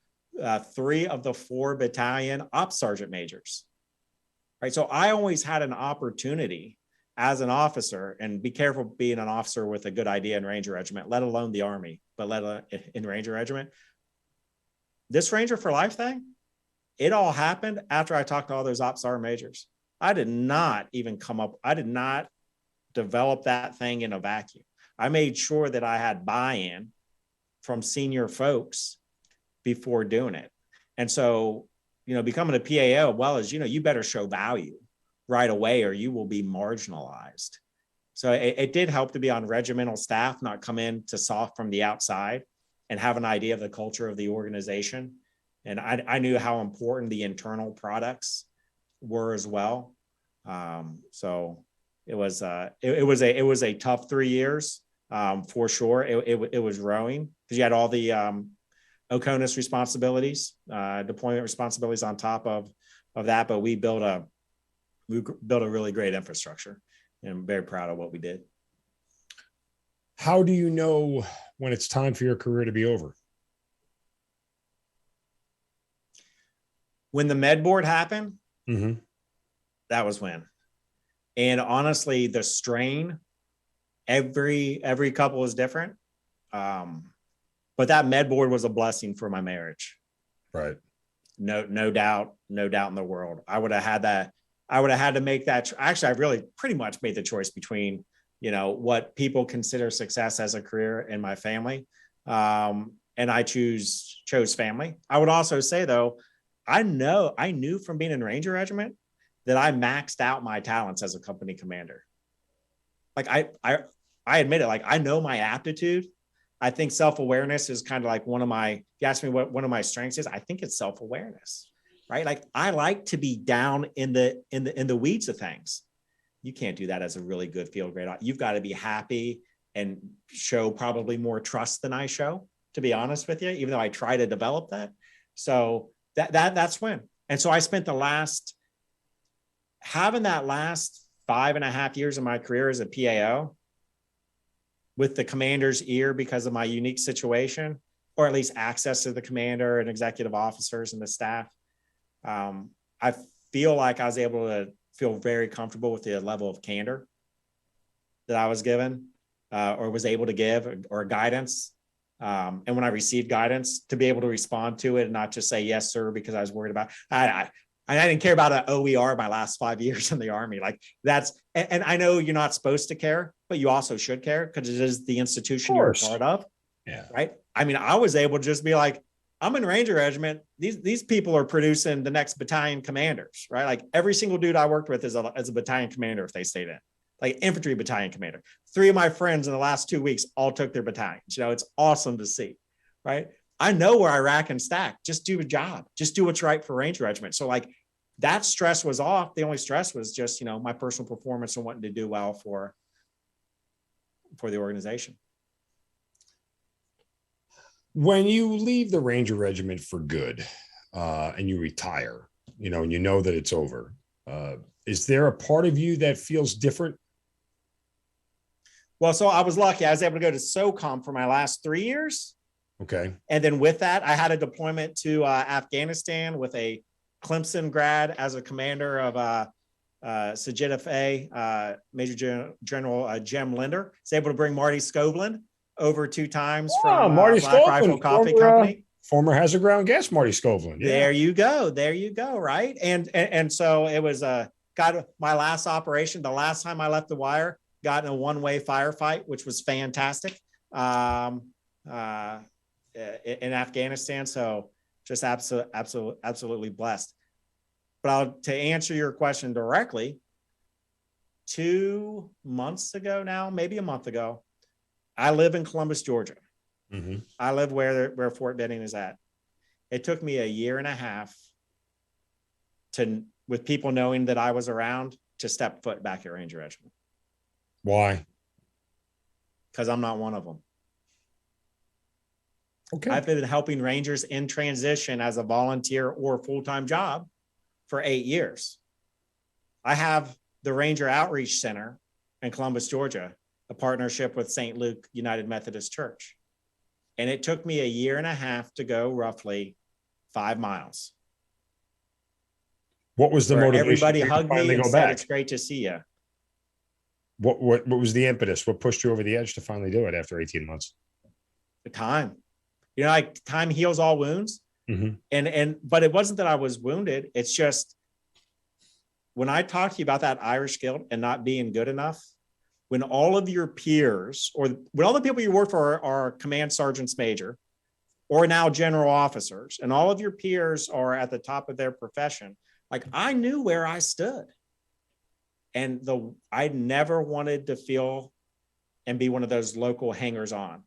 3 of the 4 battalion ops sergeant majors. Right. So I always had an opportunity as an officer, and be careful being an officer with a good idea in Ranger Regiment, let alone the Army, but in Ranger Regiment. This Ranger for Life thing, it all happened after I talked to all those ops sergeant majors. I did not develop that thing in a vacuum. I made sure that I had buy-in from senior folks before doing it. And so, becoming a PAO, well, as you better show value right away or you will be marginalized. So it did help to be on regimental staff, not come in to soft from the outside and have an idea of the culture of the organization. And I knew how important the internal products were as well. So it was a tough 3 years for sure. It was rowing because you had all the OCONUS responsibilities, deployment responsibilities on top of that. But we built a really great infrastructure, and I'm very proud of what we did. How do you know when it's time for your career to be over? When the med board happened, mm-hmm. That was when. And honestly, the strain, every couple is different. But that med board was a blessing for my marriage. Right. No doubt in the world. I would have had to make that. Actually, I really pretty much made the choice between, what people consider success as a career in my family. And I chose family. I would also say though, I knew from being in Ranger Regiment that I maxed out my talents as a company commander. Like I admit it, like I know my aptitude. I think self-awareness is kind of like if you ask me what one of my strengths is, I think it's self-awareness, right? Like I like to be down in the weeds of things. You can't do that as a really good field grade. You've got to be happy and show probably more trust than I show, to be honest with you, even though I try to develop that. So that's when. And so I spent having that last 5.5 years of my career as a PAO with the commander's ear because of my unique situation, or at least access to the commander and executive officers and the staff. I feel like I was able to feel very comfortable with the level of candor that I was given or was able to give or guidance. And when I received guidance, to be able to respond to it and not just say, yes, sir, because I was worried about, I didn't care about an OER my last 5 years in the Army. Like and I know you're not supposed to care, but you also should care because it is the institution you're a part of. Yeah. Right. I mean, I was able to just be like, I'm in Ranger Regiment. These people are producing the next battalion commanders, right? Like every single dude I worked with is a battalion commander if they stayed in. Like infantry battalion commander. 3 of my friends in the last 2 weeks all took their battalions. It's awesome to see, right? I know where I rack and stack. Just do a job. Just do what's right for Ranger Regiment. So like that stress was off. The only stress was just, my personal performance and wanting to do well for the organization. When you leave the Ranger Regiment for good and you retire, and you know that it's over, is there a part of you that feels different? Well, so I was lucky. I was able to go to SOCOM for my last 3 years. Okay. And then with that, I had a deployment to Afghanistan with a Clemson grad as a commander of Sajid Major General Jem Linder. Is able to bring Marty Skovlin over 2 times from Marty Black Skovlin, Rifle Coffee Company. Former Hazard Ground guest, Marty Skovlin. Yeah. There you go. Right. And so it was got my last operation. The last time I left the wire, got in a one-way firefight, which was fantastic in Afghanistan. So just absolutely blessed. But to answer your question directly, 2 months ago now, maybe a month ago, I live in Columbus, Georgia. Mm-hmm. I live where Fort Benning is at. It took me a year and a half with people knowing that I was around, to step foot back at Ranger Regiment. Why? Because I'm not one of them. Okay. I've been helping Rangers in transition as a volunteer or full-time job for 8 years. I have the Ranger Outreach Center in Columbus, Georgia, a partnership with St. Luke United Methodist Church. And it took me a year and a half to go roughly 5 miles. What was the motivation? Everybody hugged me and said, back? it's great to see you. What was the impetus? What pushed you over the edge to finally do it after 18 months? The time, like time heals all wounds. Mm-hmm. But it wasn't that I was wounded. It's just when I talk to you about that Irish guilt and not being good enough, when all of your peers or when all the people you work for are command sergeants major or now general officers, and all of your peers are at the top of their profession, like I knew where I stood. And I never wanted to feel and be one of those local hangers on.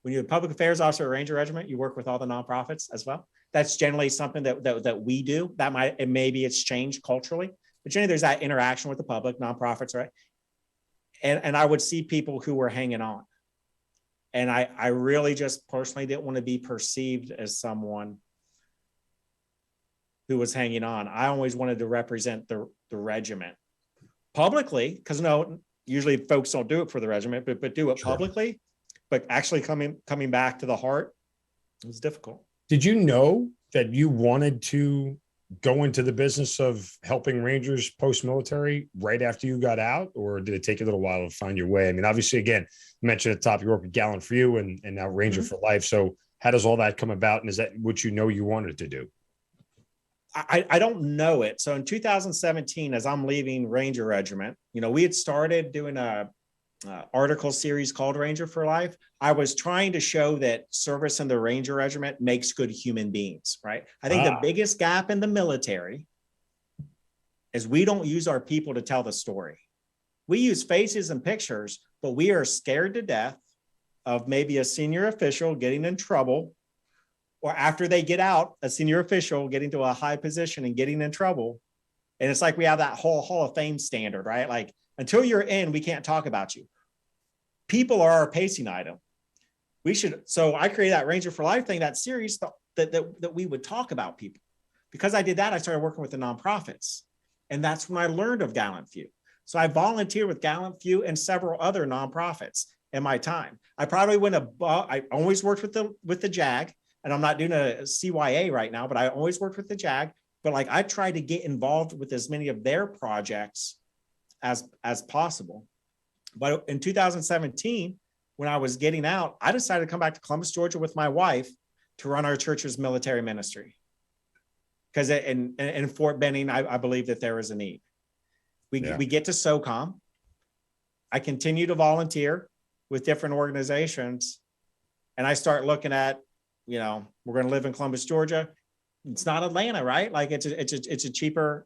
When you're a public affairs officer at Ranger Regiment, you work with all the nonprofits as well. That's generally something that we do. Maybe it's changed culturally, but generally there's that interaction with the public, nonprofits, right? And I would see people who were hanging on. And I really just personally didn't want to be perceived as someone who was hanging on. I always wanted to represent the regiment publicly, because usually folks don't do it for the regiment, but do it publicly. But actually coming back to the heart, it was difficult. Did you know that you wanted to go into the business of helping Rangers post-military right after you got out, or did it take you a little while to find your way? I mean, obviously, again, you mentioned at the top, you work with Gallant for You and now Ranger for Life. So how does all that come about? And is that what you wanted to do? I don't know it. So in 2017, as I'm leaving Ranger Regiment, we had started doing a article series called Ranger for Life. I was trying to show that service in the Ranger Regiment makes good human beings, right? I think the biggest gap in the military is we don't use our people to tell the story. We use faces and pictures, but we are scared to death of maybe a senior official getting in trouble, or after they get out, a senior official getting to a high position and getting in trouble. And it's like we have that whole Hall of Fame standard, right? Like, until you're in, we can't talk about you. People are our pacing item. So I created that Ranger for Life thing, that series that we would talk about people. Because I did that, I started working with the nonprofits. And that's when I learned of Gallant Few. So I volunteered with Gallant Few and several other nonprofits in my time. I probably went above, I always worked with the JAG, and I'm not doing a CYA right now, but I always worked with the JAG. But like I tried to get involved with as many of their projects as possible. But in 2017, when I was getting out, I decided to come back to Columbus, Georgia with my wife to run our church's military ministry. Because in Fort Benning, I believe that there is a need. We get to SOCOM. I continue to volunteer with different organizations. And I start looking at, we're going to live in Columbus, Georgia. It's not Atlanta, right? Like it's a cheaper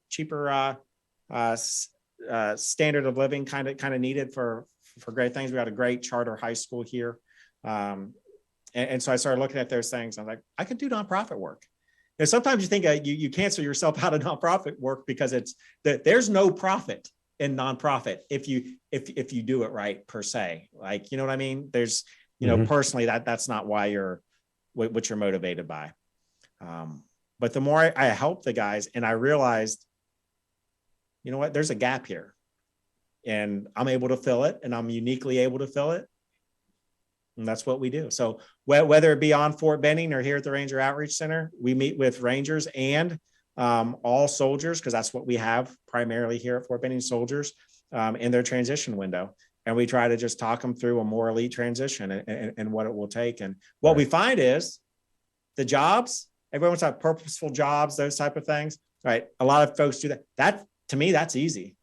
standard of living kind of needed for great things. We got a great charter high school here. And so I started looking at those things. I'm like, I could do nonprofit work. And sometimes you think you cancel yourself out of nonprofit work because there's no profit in nonprofit if you do it right, per se. Like, you know what I mean? There's, personally that's not why what you're motivated by. But the more I helped the guys, and I realized, you know what, there's a gap here, and I'm able to fill it, and I'm uniquely able to fill it. And that's what we do. So whether it be on Fort Benning or here at the Ranger Outreach Center, we meet with Rangers and all soldiers, because that's what we have primarily here at Fort Benning, soldiers in their transition window. And we try to just talk them through a more elite transition and what it will take. And what we find is the jobs, everyone wants to have purposeful jobs, those type of things, right? A lot of folks do that. That, to me, that's easy.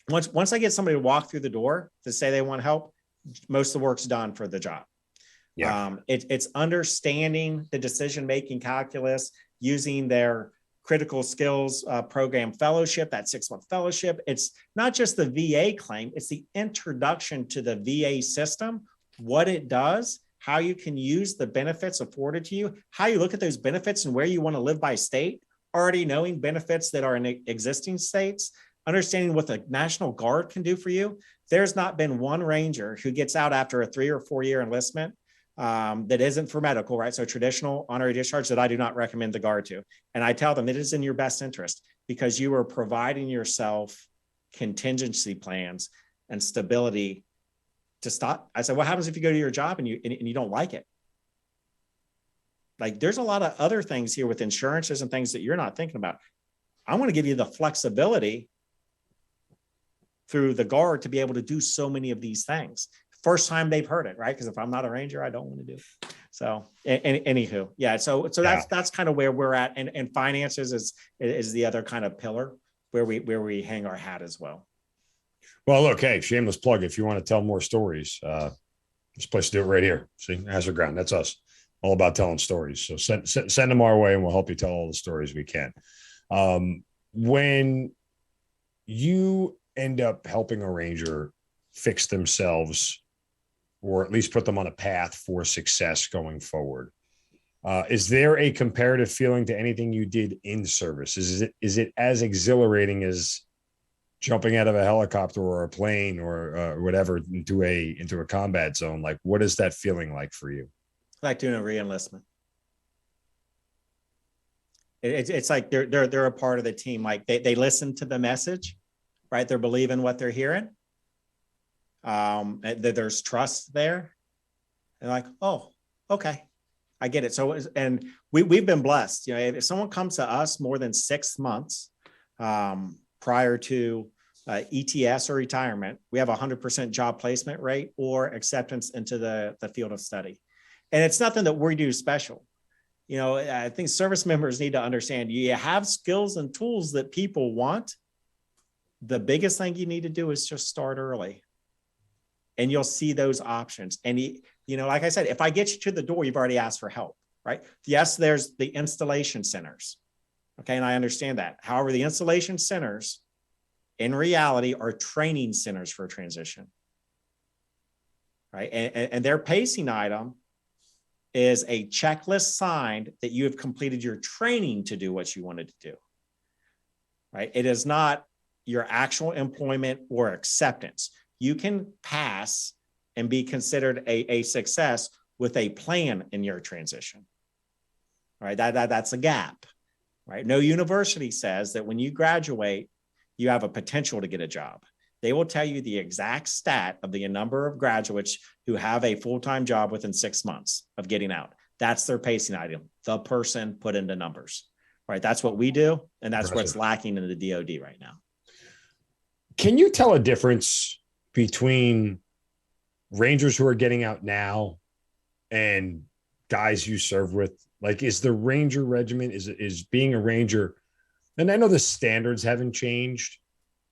Once I get somebody to walk through the door to say they want help, most of the work's done for the job. Yeah. It's understanding the decision-making calculus, using their critical skills program fellowship, that 6-month fellowship. It's not just the VA claim, it's the introduction to the VA system, what it does, how you can use the benefits afforded to you, how you look at those benefits and where you want to live by state, already knowing benefits that are in existing states, understanding what the National Guard can do for you. There's not been one Ranger who gets out after a 3 or 4 year enlistment that isn't for medical, right? So traditional honorary discharge that I do not recommend the Guard to. And I tell them it is in your best interest, because you are providing yourself contingency plans and stability to stop. I said, what happens if you go to your job and you don't like it? Like, there's a lot of other things here with insurances and things that you're not thinking about. I want to give you the flexibility through the Guard to be able to do so many of these things. First time they've heard it, right? Because if I'm not a Ranger, I don't want to do it. So, anywho, yeah. So that's kind of where we're at, and finances is the other kind of pillar where we hang our hat as well. Well, look, hey, shameless plug. If you want to tell more stories, this place to do it right here. See, Hazard Ground. That's us. All about telling stories. So send them our way, and we'll help you tell all the stories we can. When you end up helping a Ranger fix themselves, or at least put them on a path for success going forward, is there a comparative feeling to anything you did in service? Is it as exhilarating as jumping out of a helicopter or a plane or whatever into a combat zone? Like, what is that feeling like for you? Like doing a re-enlistment. It's like they're a part of the team. Like they listen to the message, right? They're believing what they're hearing. There's trust there. And like, oh, okay, I get it. So, and we've been blessed. You know, if someone comes to us more than 6 months prior to ETS or retirement, we have 100% job placement rate or acceptance into the field of study. And it's nothing that we do special. You know, I think service members need to understand you have skills and tools that people want. The biggest thing you need to do is just start early. And you'll see those options. And, you know, like I said, if I get you to the door, you've already asked for help, right? Yes, there's the installation centers. Okay, and I understand that. However, the installation centers in reality are training centers for transition, right? And their pacing item is a checklist signed that you have completed your training to do what you wanted to do, right? It is not your actual employment or acceptance. You can pass and be considered a success with a plan in your transition, right? That's a gap, right? No university says that when you graduate, you have a potential to get a job. They will tell you the exact stat of the number of graduates who have a full-time job within 6 months of getting out. That's their pacing item. The person put into numbers, right? That's what we do. And that's what's lacking in the DOD right now. Can you tell a difference between Rangers who are getting out now and guys you serve with? Like, is the Ranger regiment, is being a Ranger, and I know the standards haven't changed,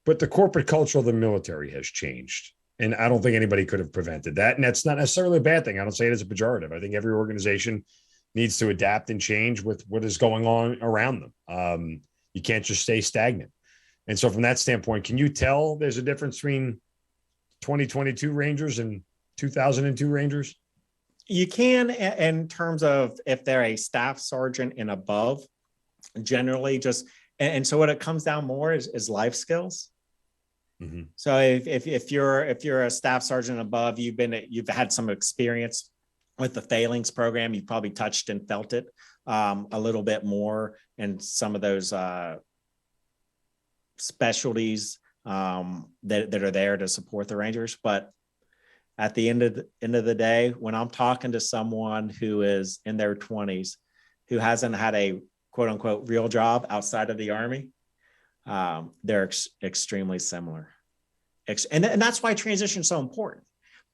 but the corporate culture of the military has changed. And I don't think anybody could have prevented that. And that's not necessarily a bad thing. I don't say it as a pejorative. I think every organization needs to adapt and change with what is going on around them. You can't just stay stagnant. And so from that standpoint, can you tell there's a difference between 2022 Rangers and 2002 Rangers? You can, in terms of if they're a staff sergeant and above, generally just, and so what it comes down more is life skills. Mm-hmm. So if you're a staff sergeant above, you've had some experience with the failings program. You've probably touched and felt it a little bit more in some of those specialties that are there to support the Rangers. But at the end of the day, when I'm talking to someone who is in their 20s, who hasn't had a quote unquote real job outside of the Army, they're extremely similar. And that's why transition is so important.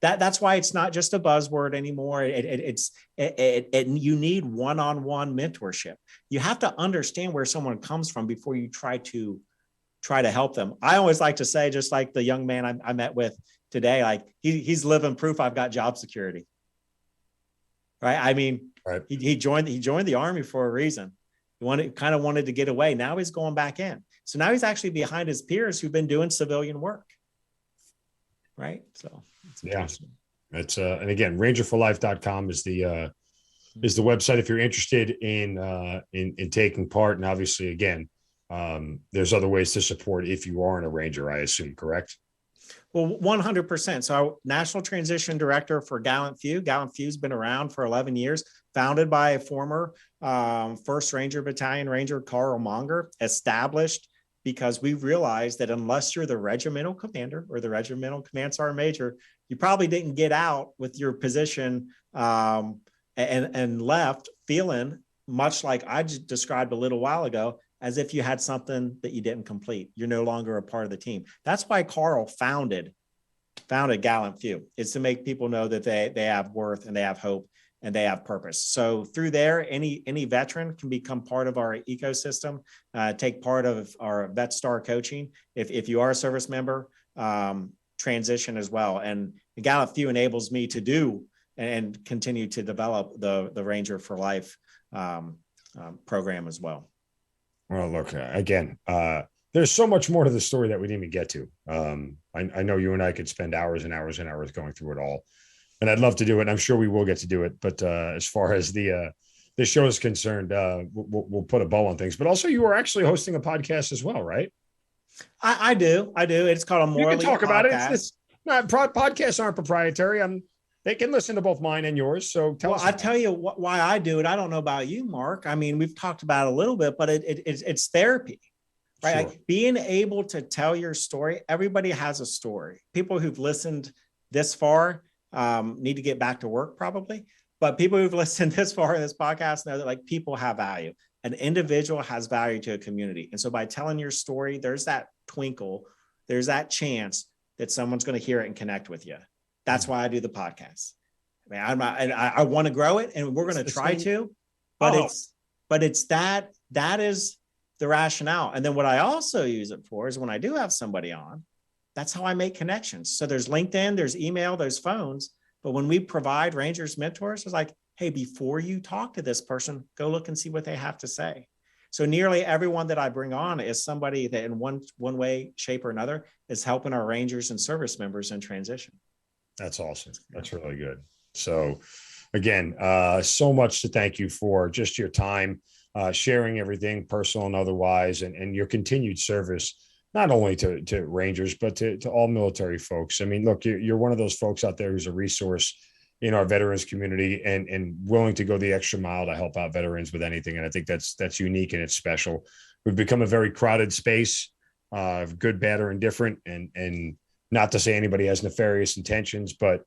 That's why it's not just a buzzword anymore. You need one-on-one mentorship. You have to understand where someone comes from before you try to help them. I always like to say, just like the young man I met with today, like he's living proof I've got job security. Right? I mean, right. He joined the Army for a reason. He wanted to get away. Now he's going back in. So now he's actually behind his peers who've been doing civilian work. Right. So yeah, it's and again, rangerforlife.com is the website if you're interested in taking part. And obviously, again, there's other ways to support if you aren't a Ranger, I assume, correct? Well, 100%. So our National Transition Director for Gallant Few. Gallant Few's been around for 11 years, founded by a former 1st Ranger Battalion Ranger, Carl Monger, established because we realized that unless you're the regimental commander or the regimental command sergeant major, you probably didn't get out with your position and left feeling much like I just described a little while ago, as if you had something that you didn't complete. You're no longer a part of the team. That's why Carl founded Gallant Few, is to make people know that they have worth and they have hope and they have purpose. So through there, any veteran can become part of our ecosystem, take part of our Vet Star coaching. If you are a service member, transition as well. And the Gallant Few enables me to do and continue to develop the Ranger for Life program as well. Well, look, again, there's so much more to the story that we didn't even get to. I know you and I could spend hours and hours and hours going through it all, and I'd love to do it. And I'm sure we will get to do it. But as far as the show is concerned, we'll put a bow on things. But also, you are actually hosting a podcast as well, right? I do. It's called a Morley. You can talk about podcast. it. Podcasts aren't proprietary. They can listen to both mine and yours. So I tell you why I do it. I don't know about you, Mark. I mean, we've talked about it a little bit, but it's therapy, right? Sure. Like being able to tell your story. Everybody has a story. People who've listened this far need to get back to work probably, but people who've listened this far in this podcast know that like people have value. An individual has value to a community. And so by telling your story, there's that twinkle, there's that chance that someone's going to hear it and connect with you. That's why I do the podcast. I mean, I want to grow it, and we're going to try to, but it's that is the rationale. And then what I also use it for is when I do have somebody on, that's how I make connections. So there's LinkedIn, there's email, there's phones. But when we provide Rangers mentors, it's like, hey, before you talk to this person, go look and see what they have to say. So nearly everyone that I bring on is somebody that in one way, shape, or another is helping our Rangers and service members in transition. That's awesome. That's really good. So again, so much to thank you for just your time, sharing everything personal and otherwise, and your continued service, not only to Rangers, but to all military folks. I mean, look, you're one of those folks out there who's a resource in our veterans community and willing to go the extra mile to help out veterans with anything. And I think that's unique and it's special. We've become a very crowded space, good, bad, or indifferent. And not to say anybody has nefarious intentions, but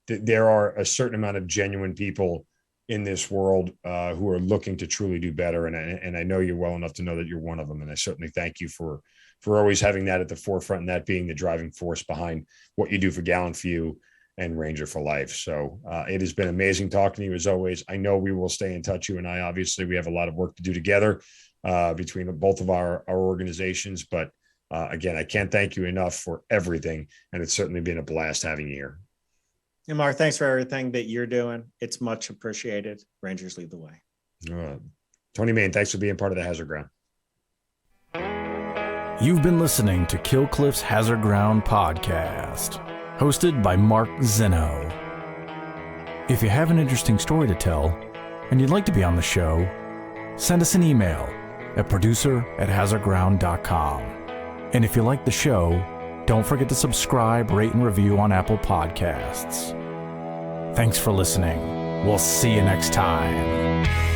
there are a certain amount of genuine people in this world who are looking to truly do better. And I know you well enough to know that you're one of them. And I certainly thank you for always having that at the forefront and that being the driving force behind what you do for Gallant Few and Ranger for Life. So it has been amazing talking to you as always. I know we will stay in touch. You and I, obviously, we have a lot of work to do together between both of our organizations, but again, I can't thank you enough for everything. And it's certainly been a blast having you here. And Mark, thanks for everything that you're doing. It's much appreciated. Rangers lead the way. Tony Mayne, thanks for being part of the Hazard Ground. You've been listening to Kill Cliff's Hazard Ground podcast, hosted by Mark Zeno. If you have an interesting story to tell and you'd like to be on the show, send us an email at producer@hazardground.com. And if you like the show, don't forget to subscribe, rate, and review on Apple Podcasts. Thanks for listening. We'll see you next time.